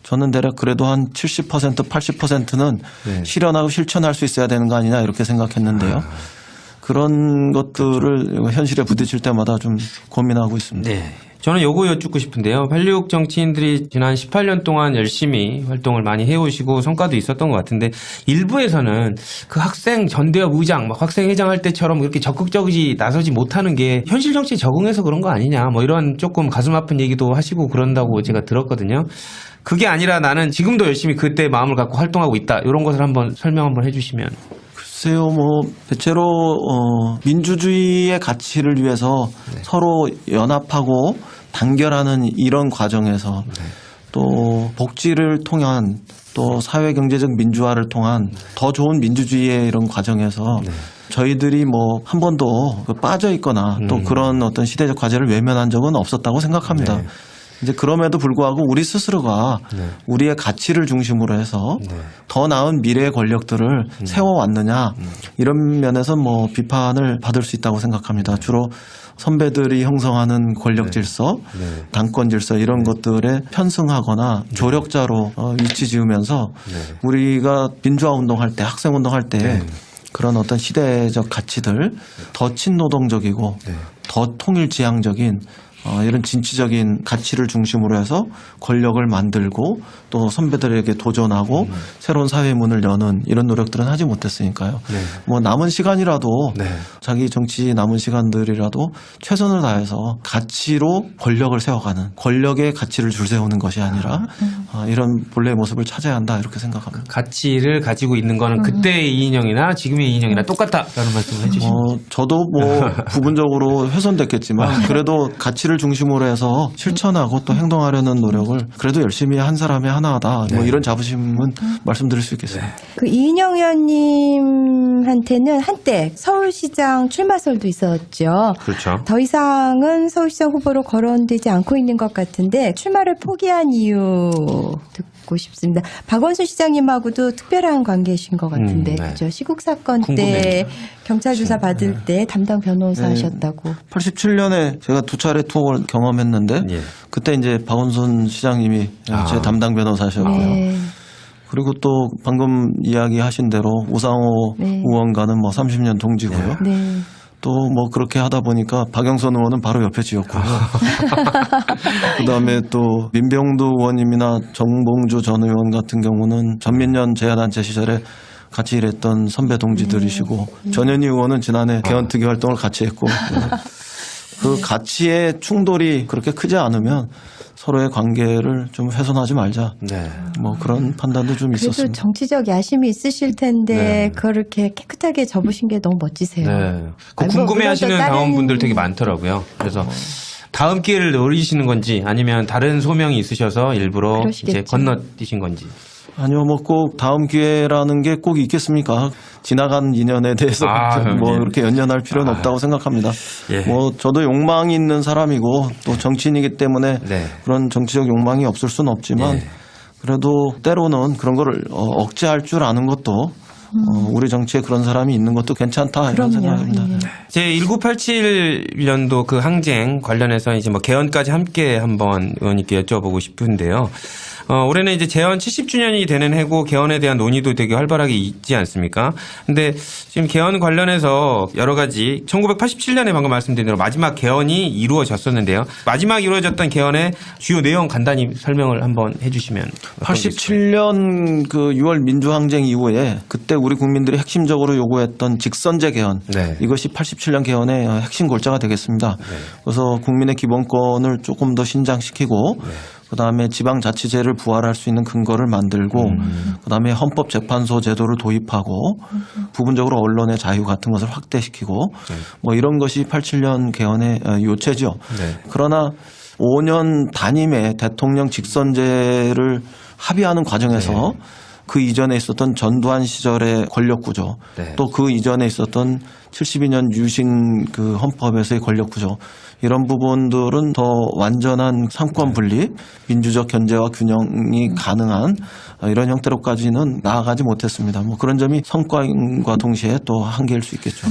저는 대략 그래도 한 70%, 80%는 네. 실현하고 실천할 수 있어야 되는 거 아니냐 이렇게 생각했는데요. 그런 것들을 현실에 부딪힐 때마다 좀 고민하고 있습니다. 네. 저는 요거 여쭙고 싶은데요. 86 정치인들이 지난 18년 동안 열심히 활동을 많이 해오시고 성과도 있었던 것 같은데 일부에서는 그 학생 전대협 의장, 막 학생 회장 할 때처럼 이렇게 적극적이지 나서지 못하는 게 현실 정치에 적응해서 그런 거 아니냐 뭐 이런 조금 가슴 아픈 얘기도 하시고 그런다고 제가 들었거든요. 그게 아니라 나는 지금도 열심히 그때 마음을 갖고 활동하고 있다. 이런 것을 한번 설명 한번 해주시면. 글쎄요, 대체로 민주주의의 가치를 위해서 서로 연합하고 단결하는 이런 과정에서 또 복지를 통한 또 사회 경제적 민주화를 통한 더 좋은 민주주의의 이런 과정에서 저희들이 한 번도 빠져 있거나 또 그런 어떤 시대적 과제를 외면한 적은 없었다고 생각합니다. 이제 그럼에도 불구하고 우리 스스로가 우리의 가치를 중심으로 해서 더 나은 미래의 권력들을 세워왔느냐 이런 면에서 비판을 받을 수 있다고 생각합니다. 주로 선배들이 형성하는 권력 질서, 당권 질서 이런 것들에 편승하거나 조력자로 위치 지으면서 우리가 민주화 운동할 때, 학생 운동할 때 그런 어떤 시대적 가치들 더 친노동적이고 더 통일지향적인 이런 진취적인 가치를 중심으로 해서 권력을 만들고 또 선배들에게 도전하고 새로운 사회의 문을 여는 이런 노력들은 하지 못했으니까요. 남은 시간이라도 자기 정치 남은 시간들이라도 최선을 다해서 가치로 권력을 세워가는 권력의 가치를 줄 세우는 것이 아니라 이런 본래의 모습을 찾아야 한다 이렇게 생각합니다. 가치를 가지고 있는 거는 그때의 이인영이나 지금의 이인영이나 똑같다라는 말씀을 해주시면. 저도 부분적으로 훼손됐겠지만 그래도 가치를 중심으로 해서 실천하고 또 행동하려는 노력을 그래도 열심히 한 사람이 하나다. 이런 자부심은 말씀드릴 수 있겠습니다. 그 이인영 의원님한테는 한때 서울시장 출마설도 있었죠. 그렇죠. 더 이상은 서울시장 후보로 거론되지 않고 있는 것 같은데 출마를 포기한 이유 듣고 싶습니다. 박원순 시장님하고도 특별한 관계이신 것 같은데 그렇죠. 시국 사건 때 경찰 조사 받을 때 담당 변호사 하셨다고. 87년에 제가 2차례 투옥을 경험했는데 그때 이제 박원순 시장님이 제 담당 변호사셨고요. 그리고 또 방금 이야기하신 대로 우상호 의원과는 30년 동지고요. 또 그렇게 하다 보니까 박영선 의원은 바로 옆에 지었고요. 그다음에 또 민병두 의원님이나 정봉주 전 의원 같은 경우는 전민련 제야단체 시절에 같이 일했던 선배 동지들이시고 전현희 의원은 지난해 개헌특위 활동을 같이 했고 그 가치의 충돌이 그렇게 크지 않으면 서로의 관계를 좀 훼손하지 말자. 그런 판단도 좀 그래도 있었습니다. 정치적 야심이 있으실 텐데 그렇게 깨끗하게 접으신 게 너무 멋지세요. 궁금해하시는 당원분들 되게 많더라고요. 그래서 다음 기회를 노리시는 건지 아니면 다른 소명이 있으셔서 일부러 이제 건너뛰신 건지. 아니요, 꼭 다음 기회라는 게 꼭 있겠습니까? 지나간 인연에 대해서 그렇게 연연할 필요는 없다고 생각합니다. 저도 욕망이 있는 사람이고 또 정치인이기 때문에 그런 정치적 욕망이 없을 수는 없지만 그래도 때로는 그런 거를 억제할 줄 아는 것도 우리 정치에 그런 사람이 있는 것도 괜찮다 이런 생각입니다. 제 1987년도 그 항쟁 관련해서 이제 개헌까지 함께 한번 의원님께 여쭤보고 싶은데요. 올해는 이제 재헌 70주년이 되는 해고 개헌에 대한 논의도 되게 활발하게 있지 않습니까? 근데 지금 개헌 관련해서 여러 가지 1987년에 방금 말씀드린 대로 마지막 개헌이 이루어졌었는데요. 마지막 이루어졌던 개헌의 주요 내용 간단히 설명을 한번 해주시면. 87년 그 6월 민주항쟁 이후에 그때 우리 국민들이 핵심적으로 요구했던 직선제 개헌, 네. 이것이 87년 개헌의 핵심 골자가 되겠습니다. 그래서 국민의 기본권을 조금 더 신장시키고 그다음에 지방자치제를 부활할 수 있는 근거를 만들고 그다음에 헌법재판소 제도를 도입하고 부분적으로 언론의 자유 같은 것을 확대시키고 뭐 이런 것이 87년 개헌의 요체죠. 그러나 5년 단임의 대통령 직선제를 합의하는 과정에서 그 이전에 있었던 전두환 시절의 권력 구조, 또 그 이전에 있었던 72년 유신 그 헌법에서의 권력 구조, 이런 부분들은 더 완전한 상권 분립, 민주적 견제와 균형이 가능한 이런 형태로까지는 나아가지 못했습니다. 뭐 그런 점이 성과과 동시에 또 한계일 수 있겠죠.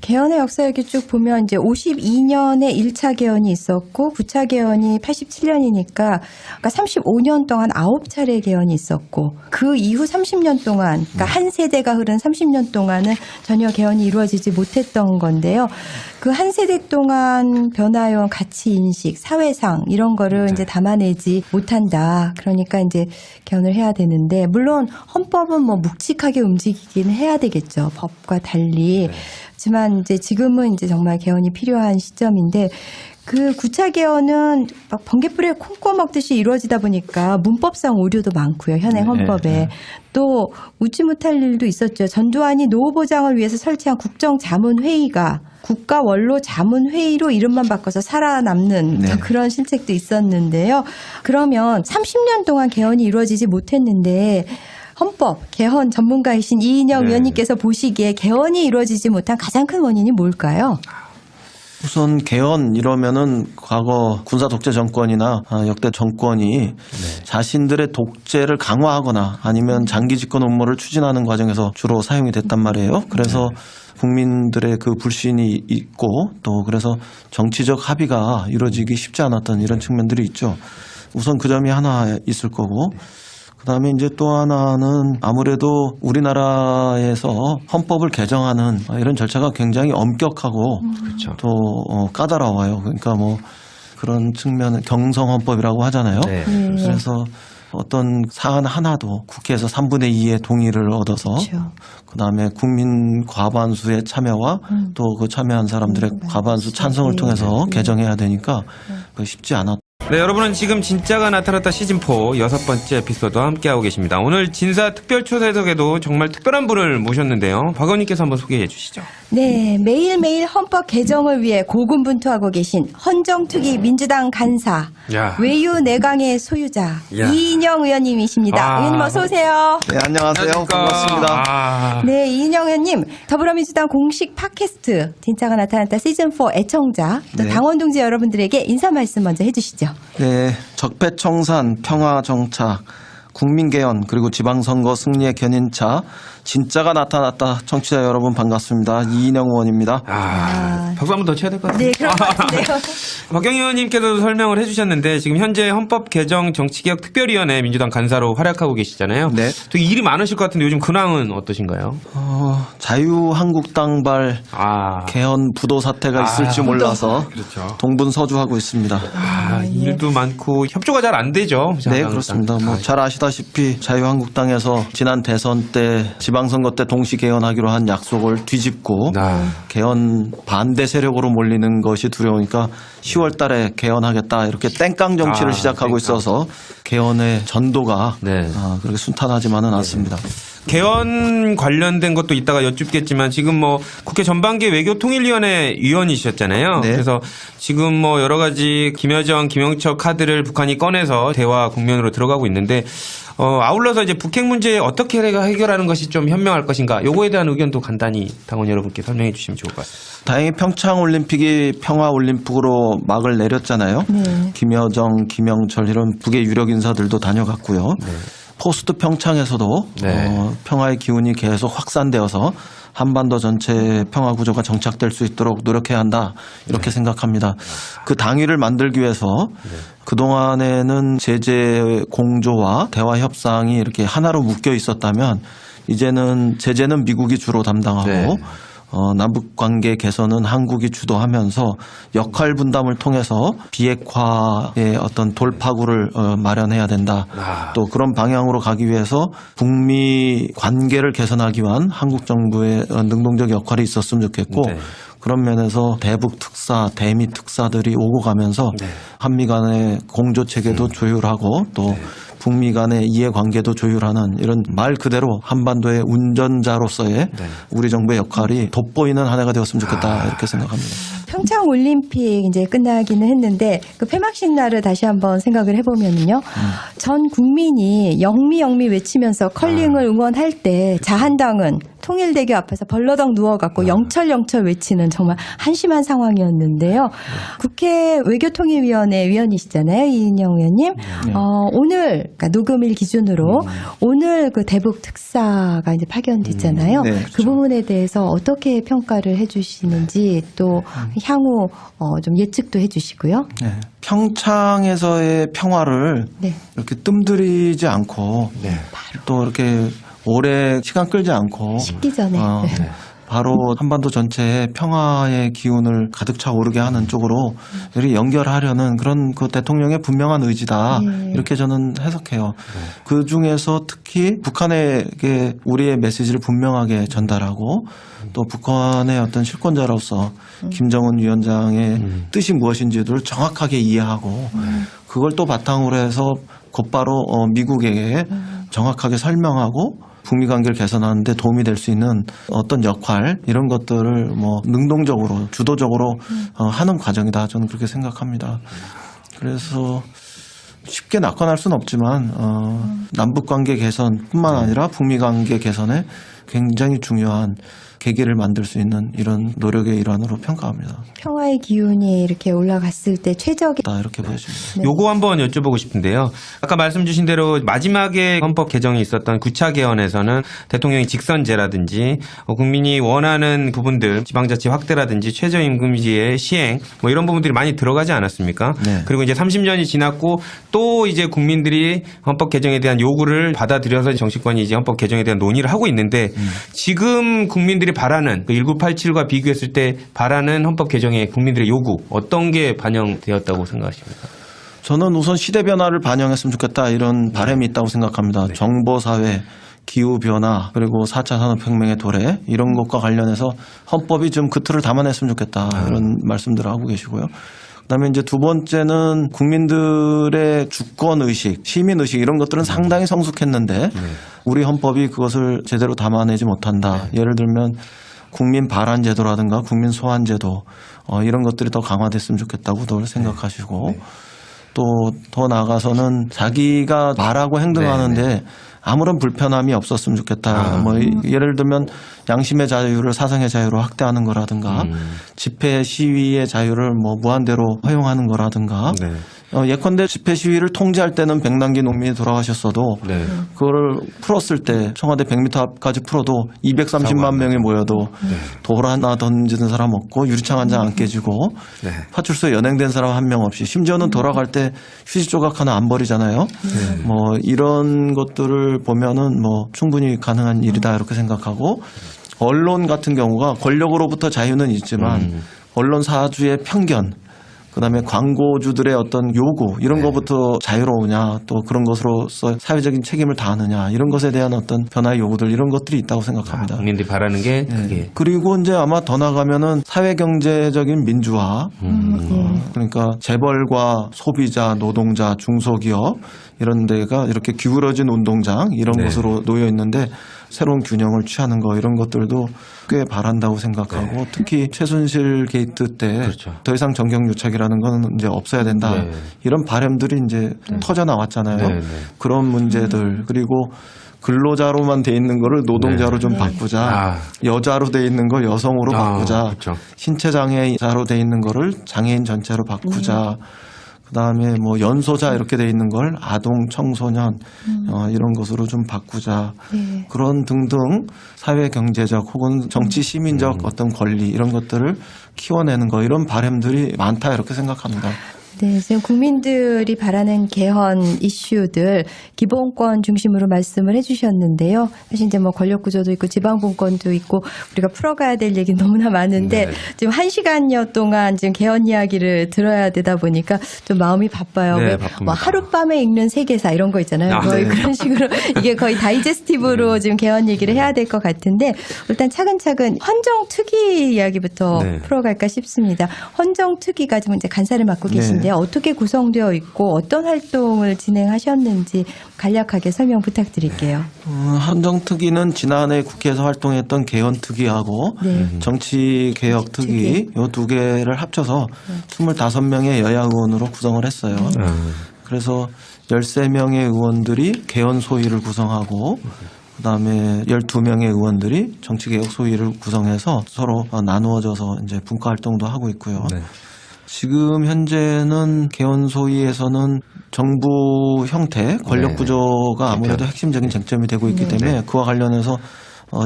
개헌의 역사 이렇게 쭉 보면 이제 52년에 1차 개헌이 있었고 9차 개헌이 87년이니까 그러니까 35년 동안 9차례 개헌이 있었고 그 이후 30년 동안 그러니까 한 세대가 흐른 30년 동안은 전혀 개헌이 이루어지지 못했던 건데요. 그 한 세대 동안 변화해온 가치 인식, 사회상 이런 거를 이제 담아내지 못한다. 그러니까 이제 개헌을 해야 되는데 물론 헌법은 뭐 묵직하게 움직이긴 해야 되겠죠. 법과 달리. 하지만 이제 지금은 이제 정말 개헌이 필요한 시점인데 그 9차 개헌은 막 번개불에 콩 꼬먹듯이 이루어지다 보니까 문법상 오류도 많고요. 현행 헌법에. 또 웃지 못할 일도 있었죠. 전두환이 노후 보장을 위해서 설치한 국정자문회의가 국가원로자문회의로 이름만 바꿔서 살아남는 그런 실책도 있었는데요. 그러면 30년 동안 개헌이 이루어지지 못했는데 헌법, 개헌 전문가이신 이인영 위원님께서 보시기에 개헌이 이루어지지 못한 가장 큰 원인이 뭘까요? 우선 개헌 이러면은 과거 군사 독재 정권이나 역대 정권이 자신들의 독재를 강화하거나 아니면 장기 집권 음모를 추진하는 과정에서 주로 사용이 됐단 말이에요. 그래서 국민들의 그 불신이 있고 또 그래서 정치적 합의가 이루어지기 쉽지 않았던 이런 측면들이 있죠. 우선 그 점이 하나 있을 거고 그다음에 이제 또 하나는 아무래도 우리나라에서 헌법을 개정하는 이런 절차가 굉장히 엄격하고 또 까다로워요. 그러니까 뭐 그런 측면은 경성헌법이라고 하잖아요. 그래서 어떤 사안 하나도 국회에서 3분의 2의 동의를 얻어서 그다음에 국민 과반수의 참여와 또 그 참여한 사람들의 과반수 찬성을 통해서 개정해야 되니까 쉽지 않았. 네, 여러분은 지금 진짜가 나타났다 시즌4 6번째 에피소드와 함께하고 계십니다. 오늘 진사 특별초대석에도 정말 특별한 분을 모셨는데요. 박 의원님께서 한번 소개해 주시죠. 네, 매일매일 헌법 개정을 위해 고군분투하고 계신 헌정특위 민주당 간사, 외유 내강의 소유자 이인영 의원님이십니다. 의원님 어서 오세요. 네, 안녕하세요. 반갑습니다. 네, 이인영 의원님, 더불어민주당 공식 팟캐스트 진짜가 나타났다 시즌4 애청자, 또 당원 동지 여러분들에게 인사 말씀 먼저 해주시죠. 네, 적폐청산, 평화정착, 국민개헌 그리고 지방선거 승리의 견인차 진짜가 나타났다. 청취자 여러분 반갑습니다. 이인영 의원입니다. 박수 한 번 더 쳐야 될 것 같아요. 네, 그런 것 같은데요. 박경희 의원님께서도 설명을 해주셨는데 지금 현재 헌법 개정 정치개혁 특별위원회 민주당 간사로 활약하고 계시잖아요. 네. 되게 일이 많으실 것 같은데 요즘 근황은 어떠신가요? 자유한국당발 개헌 부도 사태가 있을지 몰라서 동분서주하고 있습니다. 일도 많고 협조가 잘 안 되죠. 네, 그렇습니다. 뭐 잘 아시다시피 자유한국당에서 지난 대선 때 지방선거 때 동시 개헌하기로 한 약속을 뒤집고 개헌 반대 세력으로 몰리는 것이 두려우니까 10월 달에 개헌하겠다 이렇게 땡깡 정치를 시작하고 있어서 개헌의 전도가 그렇게 순탄하지만은 않습니다. 개헌 관련된 것도 이따가 여쭙겠지만 지금 뭐 국회 전반기 외교통일위원회 위원이셨잖아요. 그래서 지금 뭐 여러 가지 김여정, 김영철 카드를 북한이 꺼내서 대화 국면으로 들어가고 있는데 아울러서 이제 북핵 문제 어떻게 해결하는 것이 좀 현명할 것인가 요거에 대한 의견도 간단히 당원 여러분께 설명해 주시면 좋을 것 같습니다. 다행히 평창올림픽이 평화올림픽으로 막을 내렸잖아요. 김여정, 김영철 이런 북의 유력 인사들도 다녀갔고요. 포스트 평창에서도 평화의 기운이 계속 확산되어서 한반도 전체 평화 구조가 정착될 수 있도록 노력해야 한다 이렇게 생각합니다. 그 당위를 만들기 위해서 그동안에는 제재 공조와 대화 협상이 이렇게 하나로 묶여 있었다면 이제는 제재는 미국이 주로 담당하고 남북 관계 개선은 한국이 주도하면서 역할 분담을 통해서 비핵화의 어떤 돌파구를 마련해야 된다. 또 그런 방향으로 가기 위해서 북미 관계를 개선하기 위한 한국 정부의 능동적 역할이 있었으면 좋겠고 그런 면에서 대북 특사, 대미 특사들이 오고 가면서 한미 간의 공조 체계도 조율하고 또 북미 간의 이해관계도 조율하는 이런 말 그대로 한반도의 운전자로서의 우리 정부의 역할이 돋보이는 한 해가 되었으면 좋겠다 이렇게 생각합니다. 평창 올림픽 이제 끝나기는 했는데 그 폐막식 날을 다시 한번 생각을 해보면요. 전 국민이 영미 외치면서 컬링을 응원할 때 자한당은 통일대교 앞에서 벌러덩 누워갖고 영철 외치는 정말 한심한 상황이었는데요. 국회 외교통일위원회 위원이시잖아요. 이인영 의원님. 오늘 그러니까 녹음일 기준으로 오늘 그 대북 특사가 이제 파견됐잖아요. 그 부분에 대해서 어떻게 평가를 해주시는지 또 향후 좀 예측도 해주시고요. 평창에서의 평화를 이렇게 뜸들이지 않고 또 이렇게 오래 시간 끌지 않고 식기 전에 바로 한반도 전체에 평화의 기운을 가득 차오르게 하는 쪽으로 이렇게 연결하려는 그런 그 대통령의 분명한 의지다 이렇게 저는 해석해요. 그 중에서 특히 북한에게 우리의 메시지를 분명하게 전달하고 또 북한의 어떤 실권자로서 김정은 위원장의 뜻이 무엇인지를 정확하게 이해하고 그걸 또 바탕으로 해서 곧바로 미국에게 정확하게 설명하고 북미 관계를 개선하는데 도움이 될 수 있는 어떤 역할 이런 것들을 뭐 능동적으로 주도적으로 하는 과정이다 저는 그렇게 생각합니다. 그래서 쉽게 낙관할 수는 없지만 남북 관계 개선뿐만 아니라 북미 관계 개선에 굉장히 중요한 계기를 만들 수 있는 이런 노력의 일환으로 평가합니다. 평화의 기운이 이렇게 올라갔을 때 최적의 이렇게 보여집니다. 요거 한번 여쭤보고 싶은데요. 아까 말씀 주신 대로 마지막에 헌법 개정이 있었던 9차 개헌에서는 대통령이 직선제라든지 국민이 원하는 부분들 지방자치 확대라든지 최저임금제의 시행 뭐 이런 부분들이 많이 들어가지 않았습니까? 그리고 이제 30년이 지났고 또 이제 국민들이 헌법 개정에 대한 요구를 받아들여서 정치권이 이제 헌법 개정에 대한 논의를 하고 있는데 지금 국민들이 바라는 1987과 비교했을 때 바라는 헌법 개정의 국민들의 요구 어떤 게 반영되었다고 생각하십니까? 저는 우선 시대 변화를 반영했으면 좋겠다 이런 바람이 있다고 생각합니다. 정보사회, 기후변화 그리고 4차 산업혁명의 도래 이런 것과 관련해서 헌법이 좀 그 틀을 담아냈으면 좋겠다 이런 말씀들을 하고 계시고요. 그다음에 이제 두 번째는 국민들의 주권의식, 시민의식 이런 것들은 상당히 성숙했는데 우리 헌법이 그것을 제대로 담아내지 못한다. 예를 들면 국민 발안 제도라든가 국민 소환 제도 이런 것들이 더 강화됐으면 좋겠다고 생각하시고 또 더 나아가서는 자기가 말하고 행동하는데 아무런 불편함이 없었으면 좋겠다. 뭐 예를 들면 양심의 자유를 사상의 자유로 확대하는 거라든가 집회 시위의 자유를 뭐 무한대로 허용하는 거라든가 예컨대 집회 시위를 통제할 때는 백남기 농민이 돌아가셨어도 그거를 풀었을 때 청와대 100m 앞까지 풀어도 230만 명이 모여도 돌 하나 던지는 사람 없고 유리창 한 장 안 깨지고 파출소에 연행된 사람 한 명 없이 심지어는 돌아갈 때 휴지 조각 하나 안 버리잖아요. 뭐 이런 것들을 보면은 뭐 충분히 가능한 일이다 이렇게 생각하고 언론 같은 경우가 권력으로부터 자유는 있지만 언론사주의 편견 그다음에 광고주들의 어떤 요구 이런 것부터 자유로우냐 또 그런 것으로서 사회적인 책임을 다하느냐 이런 것에 대한 어떤 변화의 요구들 이런 것들이 있다고 생각합니다. 국민들이 바라는 게 그게. 그리고 이제 아마 더 나가면은 사회경제적인 민주화 그러니까 재벌과 소비자, 노동자, 중소기업 이런 데가 이렇게 기울어진 운동장 이런 곳으로 놓여 있는데 새로운 균형을 취하는 거 이런 것들도 꽤 바란다고 생각하고 특히 최순실 게이트 때 더 이상 정경유착이라는 건 이제 없어야 된다 이런 바람들이 이제 터져 나왔잖아요. 그런 문제들 그리고 근로자로만 돼 있는 거를 노동자로 좀 바꾸자. 여자로 돼 있는 걸 여성으로 바꾸자. 신체장애자로 돼 있는 거를 장애인 전체로 바꾸자. 그다음에 뭐 연소자 이렇게 돼 있는 걸 아동 청소년 이런 것으로 좀 바꾸자. 네. 그런 등등 사회 경제적 혹은 정치 시민적 어떤 권리 이런 것들을 키워내는 거 이런 바람들이 많다 이렇게 생각합니다. 네, 지금 국민들이 바라는 개헌 이슈들 기본권 중심으로 말씀을 해주셨는데요. 사실 이제 뭐 권력 구조도 있고 지방분권도 있고 우리가 풀어가야 될 얘기 너무나 많은데 네. 지금 1시간여 동안 지금 개헌 이야기를 들어야 되다 보니까 좀 마음이 바빠요. 네, 왜 바쁩니다. 뭐 하룻밤에 읽는 세계사 이런 거 있잖아요. 아, 거의 네. 그런 식으로 이게 거의 다이제스티브로 지금 개헌 얘기를 해야 될 것 같은데 일단 차근차근 헌정특위 이야기부터 네. 풀어갈까 싶습니다. 헌정특위가 지금 이제 간사를 맡고 계신데 어떻게 구성되어 있고 어떤 활동을 진행하셨는지 간략하게 설명 부탁드릴게요. 헌정특위는 지난해 국회에서 활동했던 개헌특위하고 네. 정치개혁특위 이 두 개를 합쳐서 25명의 여야 의원으로 구성을 했어요. 그래서 13명의 의원들이 개헌 소위를 구성하고 그다음에 12명의 의원들이 정치개혁 소위를 구성해서 서로 나누어져서 이제 분과 활동도 하고 있고요. 네. 지금 현재는 개헌 소위에서는 정부 형태, 권력 네. 구조가 아무래도 핵심적인 쟁점이 되고 있기 때문에 그와 관련해서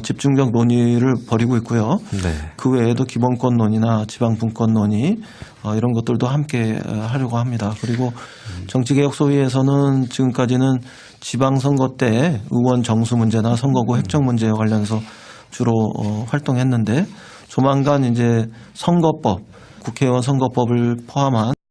집중적 논의를 벌이고 있고요. 네. 그 외에도 기본권 논의나 지방 분권 논의 이런 것들도 함께 하려고 합니다. 그리고 정치개혁 소위에서는 지금까지는 지방선거 때 의원 정수 문제나 선거구 획정 문제와 관련해서 주로 활동했는데 조만간 이제 선거법 국회의원 선거법을 포함한